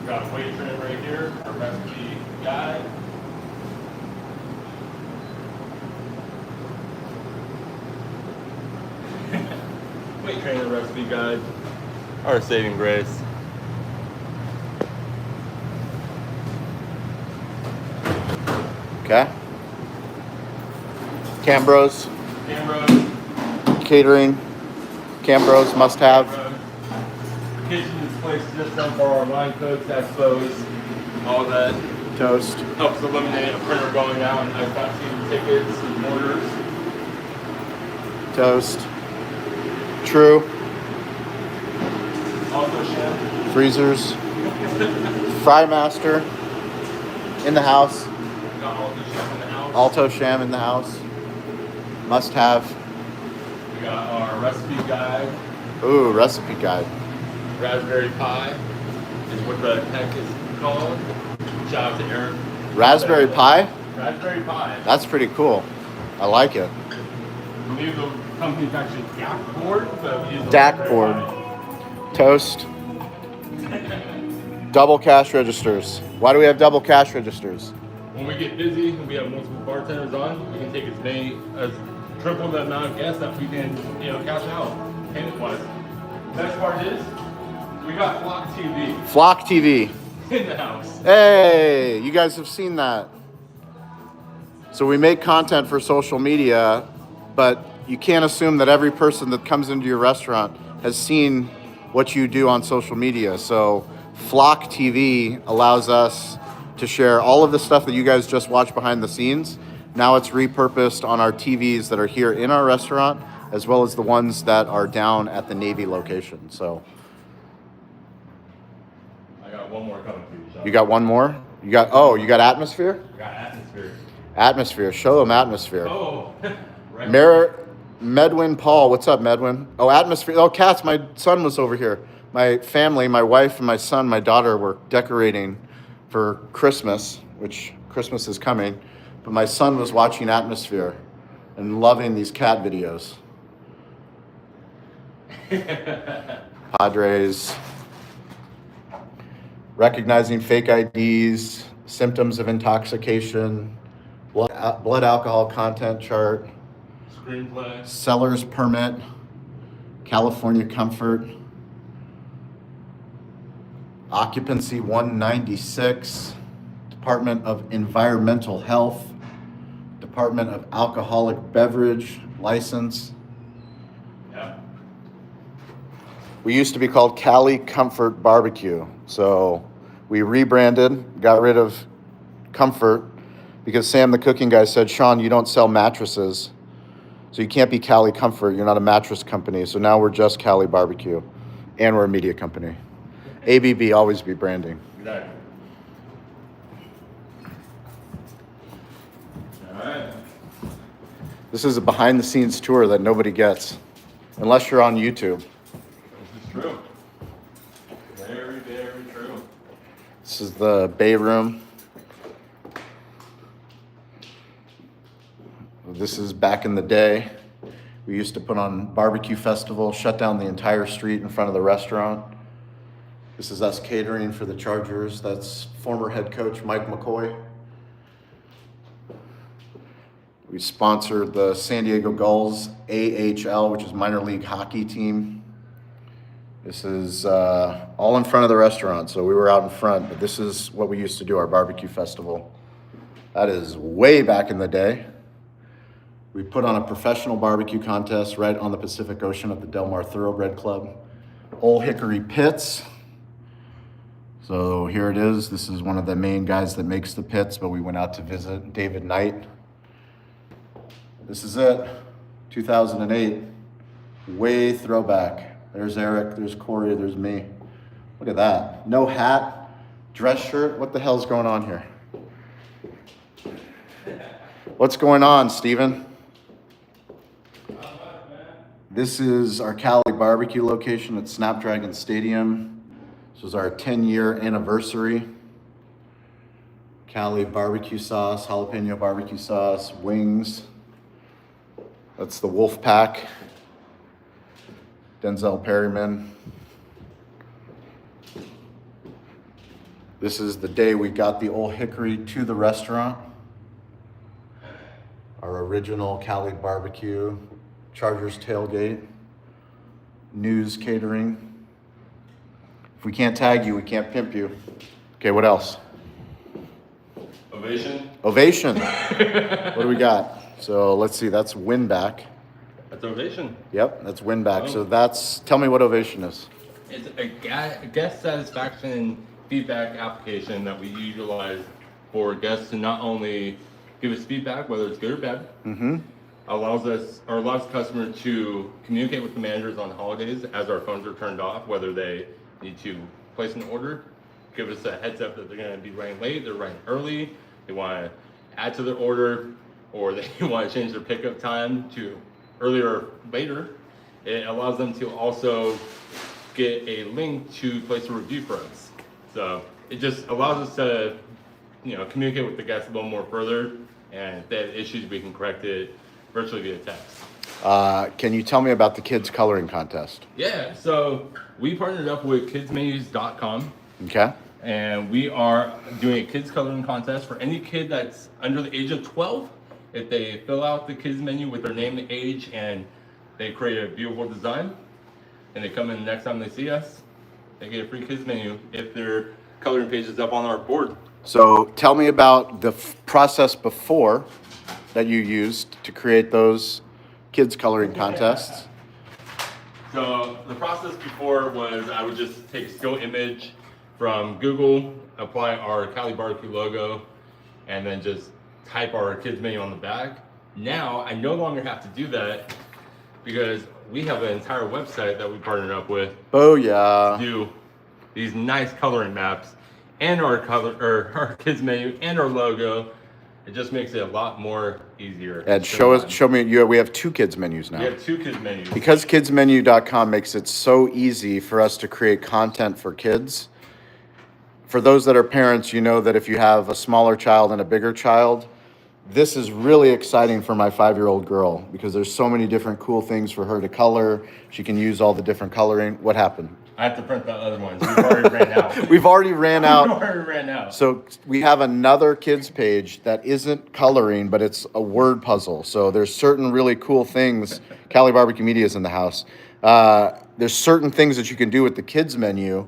Got a weight trainer right here. A recipe guide. Weight trainer recipe guide. Our saving grace. Okay. Cambros. Camera. Catering. Cambros must have. The kitchen is placed just down for our line codes, expos, all that. Toast. Helps eliminate a printer going out and I've got seen tickets and orders. Toast. True. Also chef. Freezers. Fry Master. In the house. Got Alto chef in the house. Alto Sham in the house. Must have. We got our recipe guide. Ooh, recipe guide. Raspberry pie is what the tech is called. Shout out to Aaron. Raspberry pie? Raspberry pie. That's pretty cool. I like it. I believe the company's actually DAC board, but we use DAC board. Toast. Double cash registers. Why do we have double cash registers? When we get busy and we have multiple bartenders on, we can take as many as triple the amount of guests that we can, cash out payment-wise. Next part is we got Flock TV Flock TV. in the house. Hey, you guys have seen that. So we make content for social media, but you can't assume that every person that comes into your restaurant has seen what you do on social media. So Flock TV allows us to share all of the stuff that you guys just watched behind the scenes. Now it's repurposed on our TVs that are here in our restaurant, as well as the ones that are down at the Navy location. So I got one more coming for you, Shawn. you got one more? You got Atmosphere? I got Atmosphere. Atmosphere, show them Atmosphere. Oh, right. Medwin Paul, what's up, Medwin? Oh, Atmosphere. Oh, Cats, my son was over here. My family, my wife and my son, my daughter were decorating for Christmas, which Christmas is coming. But my son was watching Atmosphere and loving these cat videos. Padres. Recognizing fake IDs, symptoms of intoxication, blood alcohol content chart, Screenplay. seller's permit, California Comfort, occupancy 196, Department of Environmental Health, Department of Alcoholic Beverage License. Yeah. We used to be called Cali Comfort Barbecue. So we rebranded, got rid of Comfort because Sam, the cooking guy, said, Shawn, you don't sell mattresses. So you can't be Cali Comfort. You're not a mattress company. So now we're just Cali Barbecue and we're a media company. ABB, always be branding. Exactly. All right. This is a behind the scenes tour that nobody gets unless you're on YouTube. This is true. Very, very true. This is the bay room. This is back in the day. We used to put on barbecue festival, shut down the entire street in front of the restaurant. This is us catering for the Chargers. That's former head coach Mike McCoy. We sponsored the San Diego Gulls AHL, which is minor league hockey team. This is all in front of the restaurant, so we were out in front, but this is what we used to do, our barbecue festival. That is way back in the day. We put on a professional barbecue contest right on the Pacific Ocean at the Del Mar Thoroughbred Club. Old Hickory Pits. So here it is. This is one of the main guys that makes the pits, but we went out to visit David Knight. This is it, 2008, way throwback. There's Eric, there's Corey, there's me. Look at that. No hat, dress shirt. What the hell's going on here? What's going on, Steven? This is our Cali barbecue location at Snapdragon Stadium. This was our 10-year anniversary. Cali barbecue sauce, jalapeno barbecue sauce, wings. That's the Wolf Pack. Denzel Perryman. This is the day we got the Old Hickory to the restaurant. Our original Cali barbecue, Chargers tailgate, news catering. If we can't tag you, we can't pimp you. Okay, what else? Ovation. Ovation. What do we got? So let's see, that's Winback. That's Ovation. Yep, that's Winback. Oh. So tell me what Ovation is. It's a guest satisfaction feedback application that we utilize for guests to not only give us feedback, whether it's good or bad, allows customers to communicate with the managers on holidays as our phones are turned off, whether they need to place an order, give us a heads up that they're going to be running late, they're running early, they want to add to their order, or they want to change their pickup time to earlier or later. It allows them to also get a link to place a review for us. So it just allows us to, communicate with the guests a little more further, and if they have issues, we can correct it virtually via text. Can you tell me about the kids coloring contest? Yeah, so we partnered up with kidsmenus.com. Okay. And we are doing a kids coloring contest for any kid that's under the age of 12. If they fill out the kids menu with their name and age and they create a beautiful design and they come in the next time they see us, they get a free kids menu if their coloring page is up on our board. So tell me about the process before that you used to create those kids coloring contests. So the process before was I would just take a still image from Google, apply our Cali BBQ logo, and then just type our kids menu on the back. Now I no longer have to do that because we have an entire website that we partnered up with. Oh yeah. To do these nice coloring maps and our our kids menu and our logo. It just makes it a lot more easier. And show me. We have 2 kids menus now. We have 2 kids menus. Because kidsmenu.com makes it so easy for us to create content for kids. For those that are parents, you know that if you have a smaller child and a bigger child, this is really exciting for my 5-year-old girl because there's so many different cool things for her to color. She can use all the different coloring. What happened? I have to print the other ones. We've already ran out. We've already ran out. We've already ran out. So we have another kids page that isn't coloring, but it's a word puzzle. So there's certain really cool things. Cali BBQ Media is in the house. There's certain things that you can do with the kids menu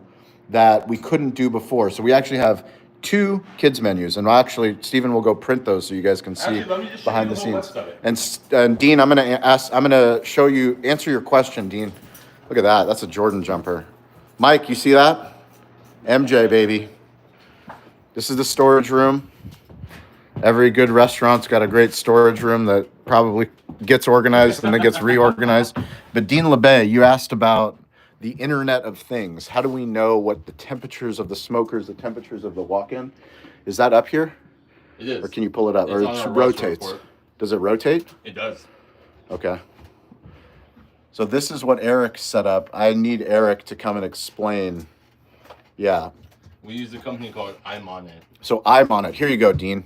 that we couldn't do before. So we actually have 2 kids menus, and actually Stephen will go print those so you guys can see behind the scenes. And Dean, I'm gonna answer your question, Dean. Look at that. That's a Jordan jumper. Mike, you see that? MJ, baby. This is the storage room. Every good restaurant's got a great storage room that probably gets organized and then gets reorganized. But Dean LeBay, you asked about the Internet of Things. How do we know what the temperatures of the smokers, the temperatures of the walk-in? Is that up here? It is. Or can you pull it up? It's or it rotates? Does it rotate? It does. Okay. So this is what Eric set up. I need Eric to come and explain. Yeah. We use a company called I'm On It. So I'm on it. Here you go, Dean.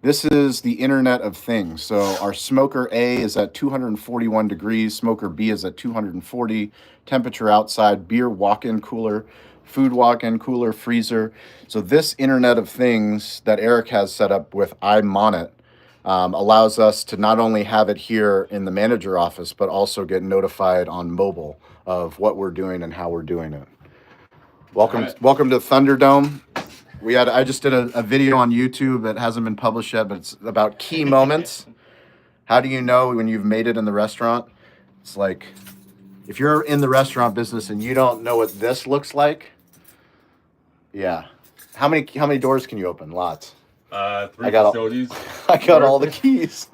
This is the Internet of Things. So our smoker A is at 241 degrees. Smoker B is at 240. Temperature outside. Beer walk-in cooler. Food walk-in cooler. Freezer. So this Internet of Things that Eric has set up with I'm on it allows us to not only have it here in the manager office, but also get notified on mobile of what we're doing and how we're doing it. Welcome to Thunderdome. I just did a video on YouTube that hasn't been published yet, but it's about key moments. How do you know when you've made it in the restaurant? It's like, if you're in the restaurant business and you don't know what this looks like, yeah. How many doors can you open? Lots. 3 facilities. I got all the keys.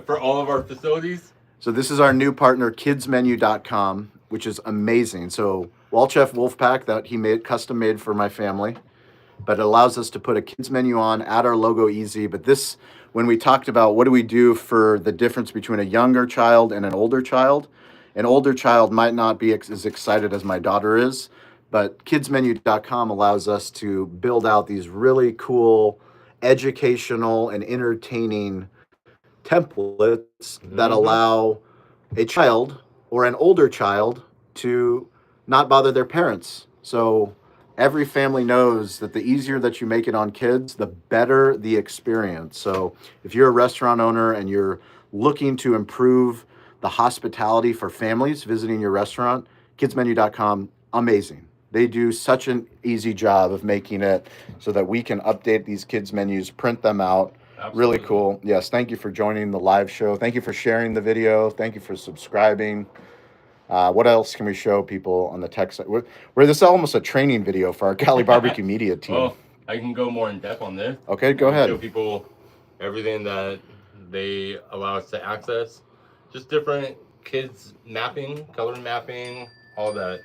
for all of our facilities. So this is our new partner, kidsmenu.com, which is amazing. So Walchef Wolfpack that he custom made for my family, but it allows us to put a kids menu on, add our logo easy. But this, when we talked about what do we do for the difference between a younger child and an older child might not be as excited as my daughter is, but kidsmenu.com allows us to build out these really cool, educational and entertaining templates that allow a child or an older child to not bother their parents. So every family knows that the easier that you make it on kids, the better the experience. So if you're a restaurant owner and you're looking to improve the hospitality for families visiting your restaurant, kidsmenu.com, amazing. They do such an easy job of making it so that we can update these kids menus, print them out. Absolutely. Really cool. Yes, thank you for joining the live show. Thank you for sharing the video. Thank you for subscribing. What else can we show people on the tech side? This is almost a training video for our Cali BBQ Media team. Well, I can go more in depth on this. Okay, go ahead. Show people everything that they allow us to access. Just different kids mapping, color mapping, all that.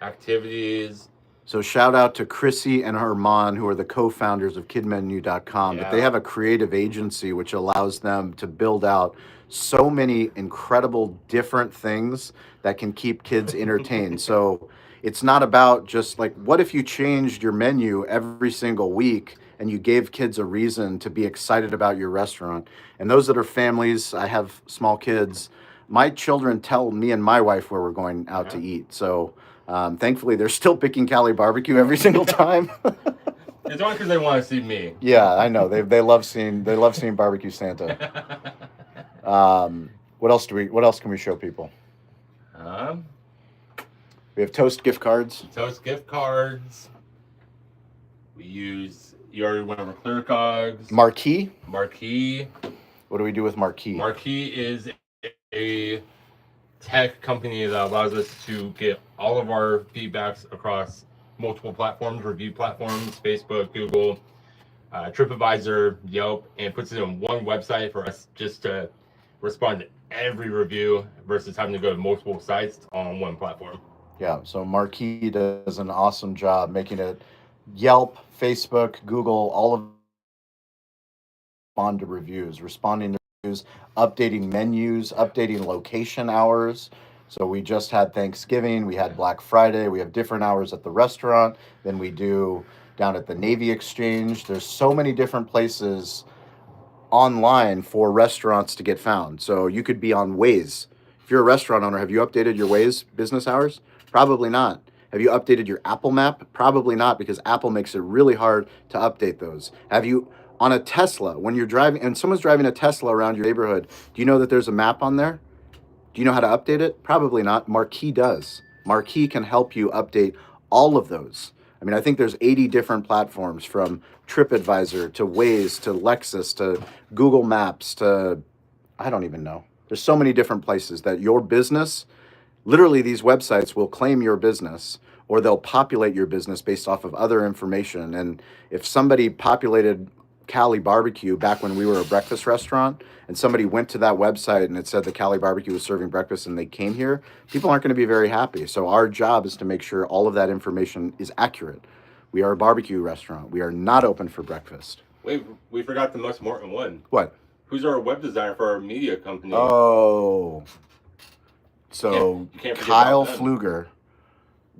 Activities. So shout out to Chrissy and Herman, who are the co-founders of kidmenu.com. Yeah. But they have a creative agency which allows them to build out so many incredible different things that can keep kids entertained. So it's not about just like, what if you changed your menu every single week and you gave kids a reason to be excited about your restaurant? And those that are families, I have small kids, My children tell me and my wife where we're going out to eat. So thankfully, they're still picking Cali BBQ every single time. It's only because they want to see me. Yeah, I know. They love seeing Barbecue Santa. What else can we show people? We have Toast gift cards. Toast gift cards. We use, you already went over Clear Cogs. Marquee. What do we do with Marquee? Marquee is a tech company that allows us to get all of our feedbacks across multiple platforms, review platforms, Facebook, Google, TripAdvisor, Yelp, and puts it on one website for us just to respond to every review versus having to go to multiple sites on one platform. Yeah, so Marquee does an awesome job making it Yelp, Facebook, Google, all of responding to reviews, updating menus, updating location hours. So we just had Thanksgiving, we had Black Friday, we have different hours at the restaurant than we do down at the Navy Exchange. There's so many different places online for restaurants to get found. So you could be on Waze. If you're a restaurant owner, have you updated your Waze business hours? Probably not. Have you updated your Apple map? Probably not, because Apple makes it really hard to update those. Have you, on a Tesla, when you're driving and someone's driving a Tesla around your neighborhood, do you know that there's a map on there? Do you know how to update it? Probably not. Marquee does. Marquee can help you update all of those. I mean, I think there's 80 different platforms, from TripAdvisor to Waze to Lexus to Google Maps to, I don't even know. There's so many different places that your business, literally these websites will claim your business, or they'll populate your business based off of other information. And if somebody populated Cali BBQ back when we were a breakfast restaurant, and somebody went to that website and it said that Cali BBQ was serving breakfast and they came here, people aren't going to be very happy. So our job is to make sure all of that information is accurate. We are a barbecue restaurant. We are not open for breakfast. Wait, we forgot the most important one. What? Who's our web designer for our media company? Oh, so you can't Kyle Pfluger,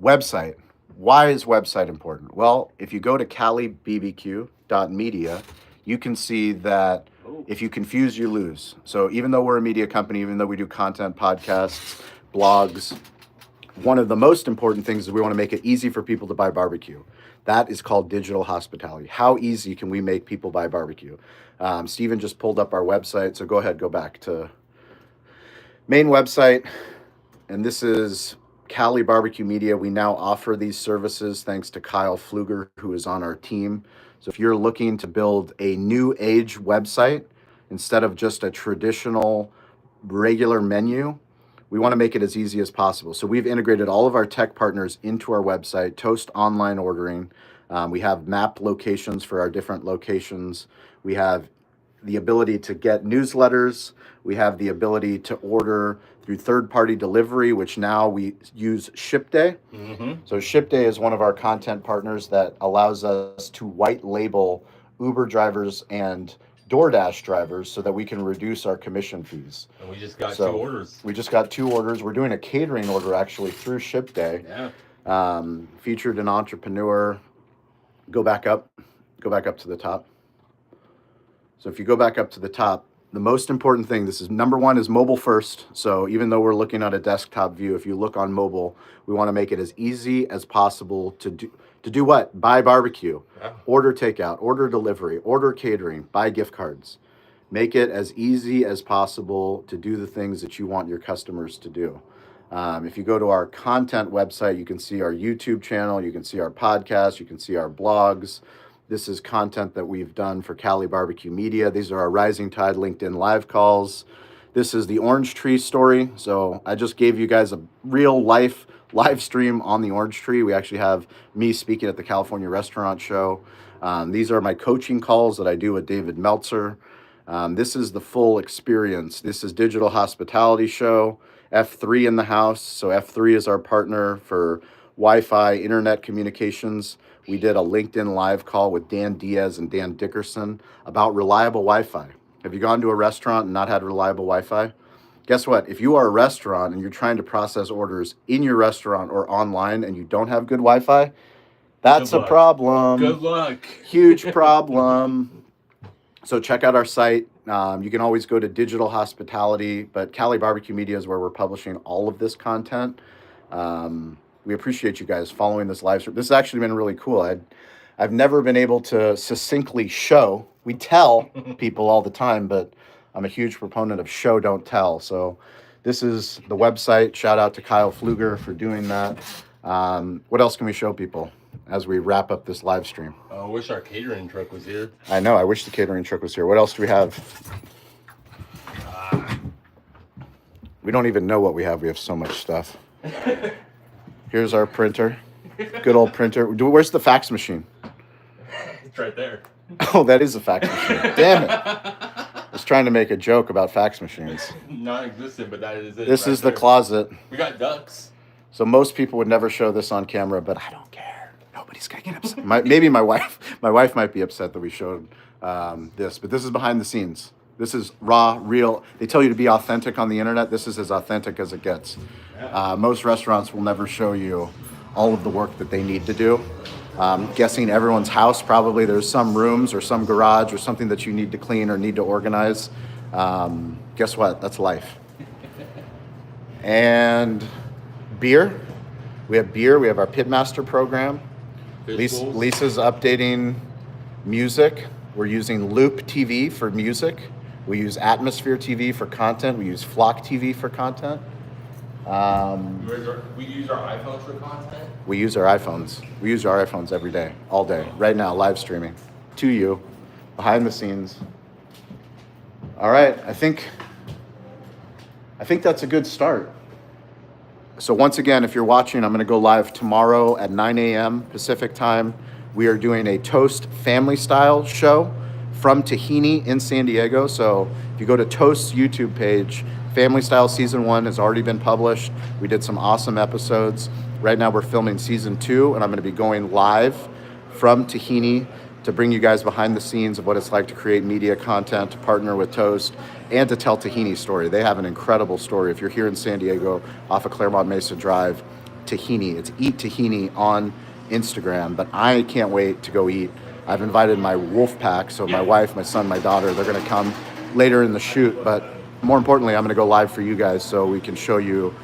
website. Why is website important? Well, if you go to calibbq.media, you can see that if you confuse, you lose. So even though we're a media company, even though we do content, podcasts, blogs, one of the most important things is we want to make it easy for people to buy barbecue. That is called digital hospitality. How easy can we make people buy barbecue? Steven just pulled up our website, so go ahead, go back to main website. And this is Cali BBQ Media. We now offer these services thanks to Kyle Pfluger, who is on our team. So if you're looking to build a new age website instead of just a traditional regular menu, we want to make it as easy as possible. So we've integrated all of our tech partners into our website, Toast online ordering. We have mapped locations for our different locations. We have the ability to get newsletters. We have the ability to order through third-party delivery, which now we use ShipDay. So ShipDay is one of our content partners that allows us to white label Uber drivers and DoorDash drivers so that we can reduce our commission fees. And we just got 2 orders. We just got 2 orders. We're doing a catering order actually through ShipDay. Yeah. Featured an entrepreneur. Go back up to the top. So if you go back up to the top, the most important thing, this is number 1, is mobile first. So even though we're looking at a desktop view, if you look on mobile, we want to make it as easy as possible to do what? Buy barbecue, order takeout, order delivery, order catering, buy gift cards. Make it as easy as possible to do the things that you want your customers to do. If you go to our content website, you can see our YouTube channel, you can see our podcast, you can see our blogs. This is content that we've done for Cali BBQ Media. These are our Rising Tide LinkedIn live calls. This is the orange tree story. So I just gave you guys a real life live stream on the orange tree. We actually have me speaking at the California Restaurant Show. These are my coaching calls that I do with David Meltzer. This is the full experience. This is Digital Hospitality Show, F3 in the house. So F3 is our partner for Wi-Fi, internet communications. We did a LinkedIn live call with Dan Diaz and Dan Dickerson about reliable Wi-Fi. Have you gone to a restaurant and not had reliable Wi-Fi? Guess what? If you are a restaurant and you're trying to process orders in your restaurant or online and you don't have good Wi-Fi, that's a problem. Good luck. Huge problem. So check out our site. You can always go to Digital Hospitality, but Cali BBQ Media is where we're publishing all of this content. We appreciate you guys following this live stream. This has actually been really cool. I've never been able to succinctly show. We tell people all the time, but I'm a huge proponent of show, don't tell. So this is the website. Shout out to Kyle Pfluger for doing that. What else can we show people as we wrap up this live stream? I wish our catering truck was here. I know. I wish the catering truck was here. What else do we have? We don't even know what we have. We have so much stuff. Here's our printer. Good old printer. Where's the fax machine? It's right there. Oh, that is a fax machine. Damn it. I was trying to make a joke about fax machines. Non-existent, but that is it. This right is the there. closet. We got ducks. So most people would never show this on camera, but I don't care. Nobody's gonna get upset. Maybe my wife. My wife might be upset that we showed this, but this is behind the scenes. This is raw, real. They tell you to be authentic on the internet. This is as authentic as it gets. Most restaurants will never show you all of the work that they need to do. Guessing everyone's house, probably there's some rooms or some garage or something that you need to clean or need to organize. Guess what? That's life. And beer. We have beer. We have our Pitmaster program. Lisa's updating music. We're using Loop TV for music. We use Atmosphere TV for content. We use Flock TV for content. We use our iPhones for content. We use our iPhones. We use our iPhones every day, all day, right now, live streaming to you, behind the scenes. All right, I think that's a good start. So once again, if you're watching, I'm going to go live tomorrow at 9 a.m. Pacific time. We are doing a Toast family style show from Tahini in San Diego. So if you go to Toast's YouTube page, Family Style Season 1 has already been published. We did some awesome episodes. Right now we're filming Season 2, and I'm going to be going live from Tahini to bring you guys behind the scenes of what it's like to create media content, to partner with Toast, and to tell Tahini's story. They have an incredible story. If you're here in San Diego off of Claremont Mesa Drive, Tahini, it's Eat Tahini on Instagram, but I can't wait to go eat. I've invited my wolf pack, so my wife, my son, my daughter, they're going to come later in the shoot, but more importantly, I'm going to go live for you guys so we can show you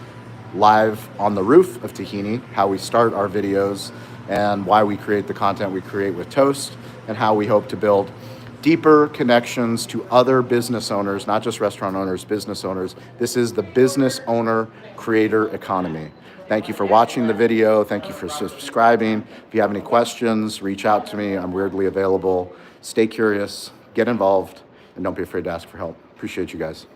live on the roof of Tahini how we start our videos and why we create the content we create with Toast and how we hope to build deeper connections to other business owners, not just restaurant owners, business owners. This is the business owner creator economy. Thank you for watching the video. Thank you for subscribing. If you have any questions, reach out to me. I'm weirdly available. Stay curious, get involved, and don't be afraid to ask for help. Appreciate you guys.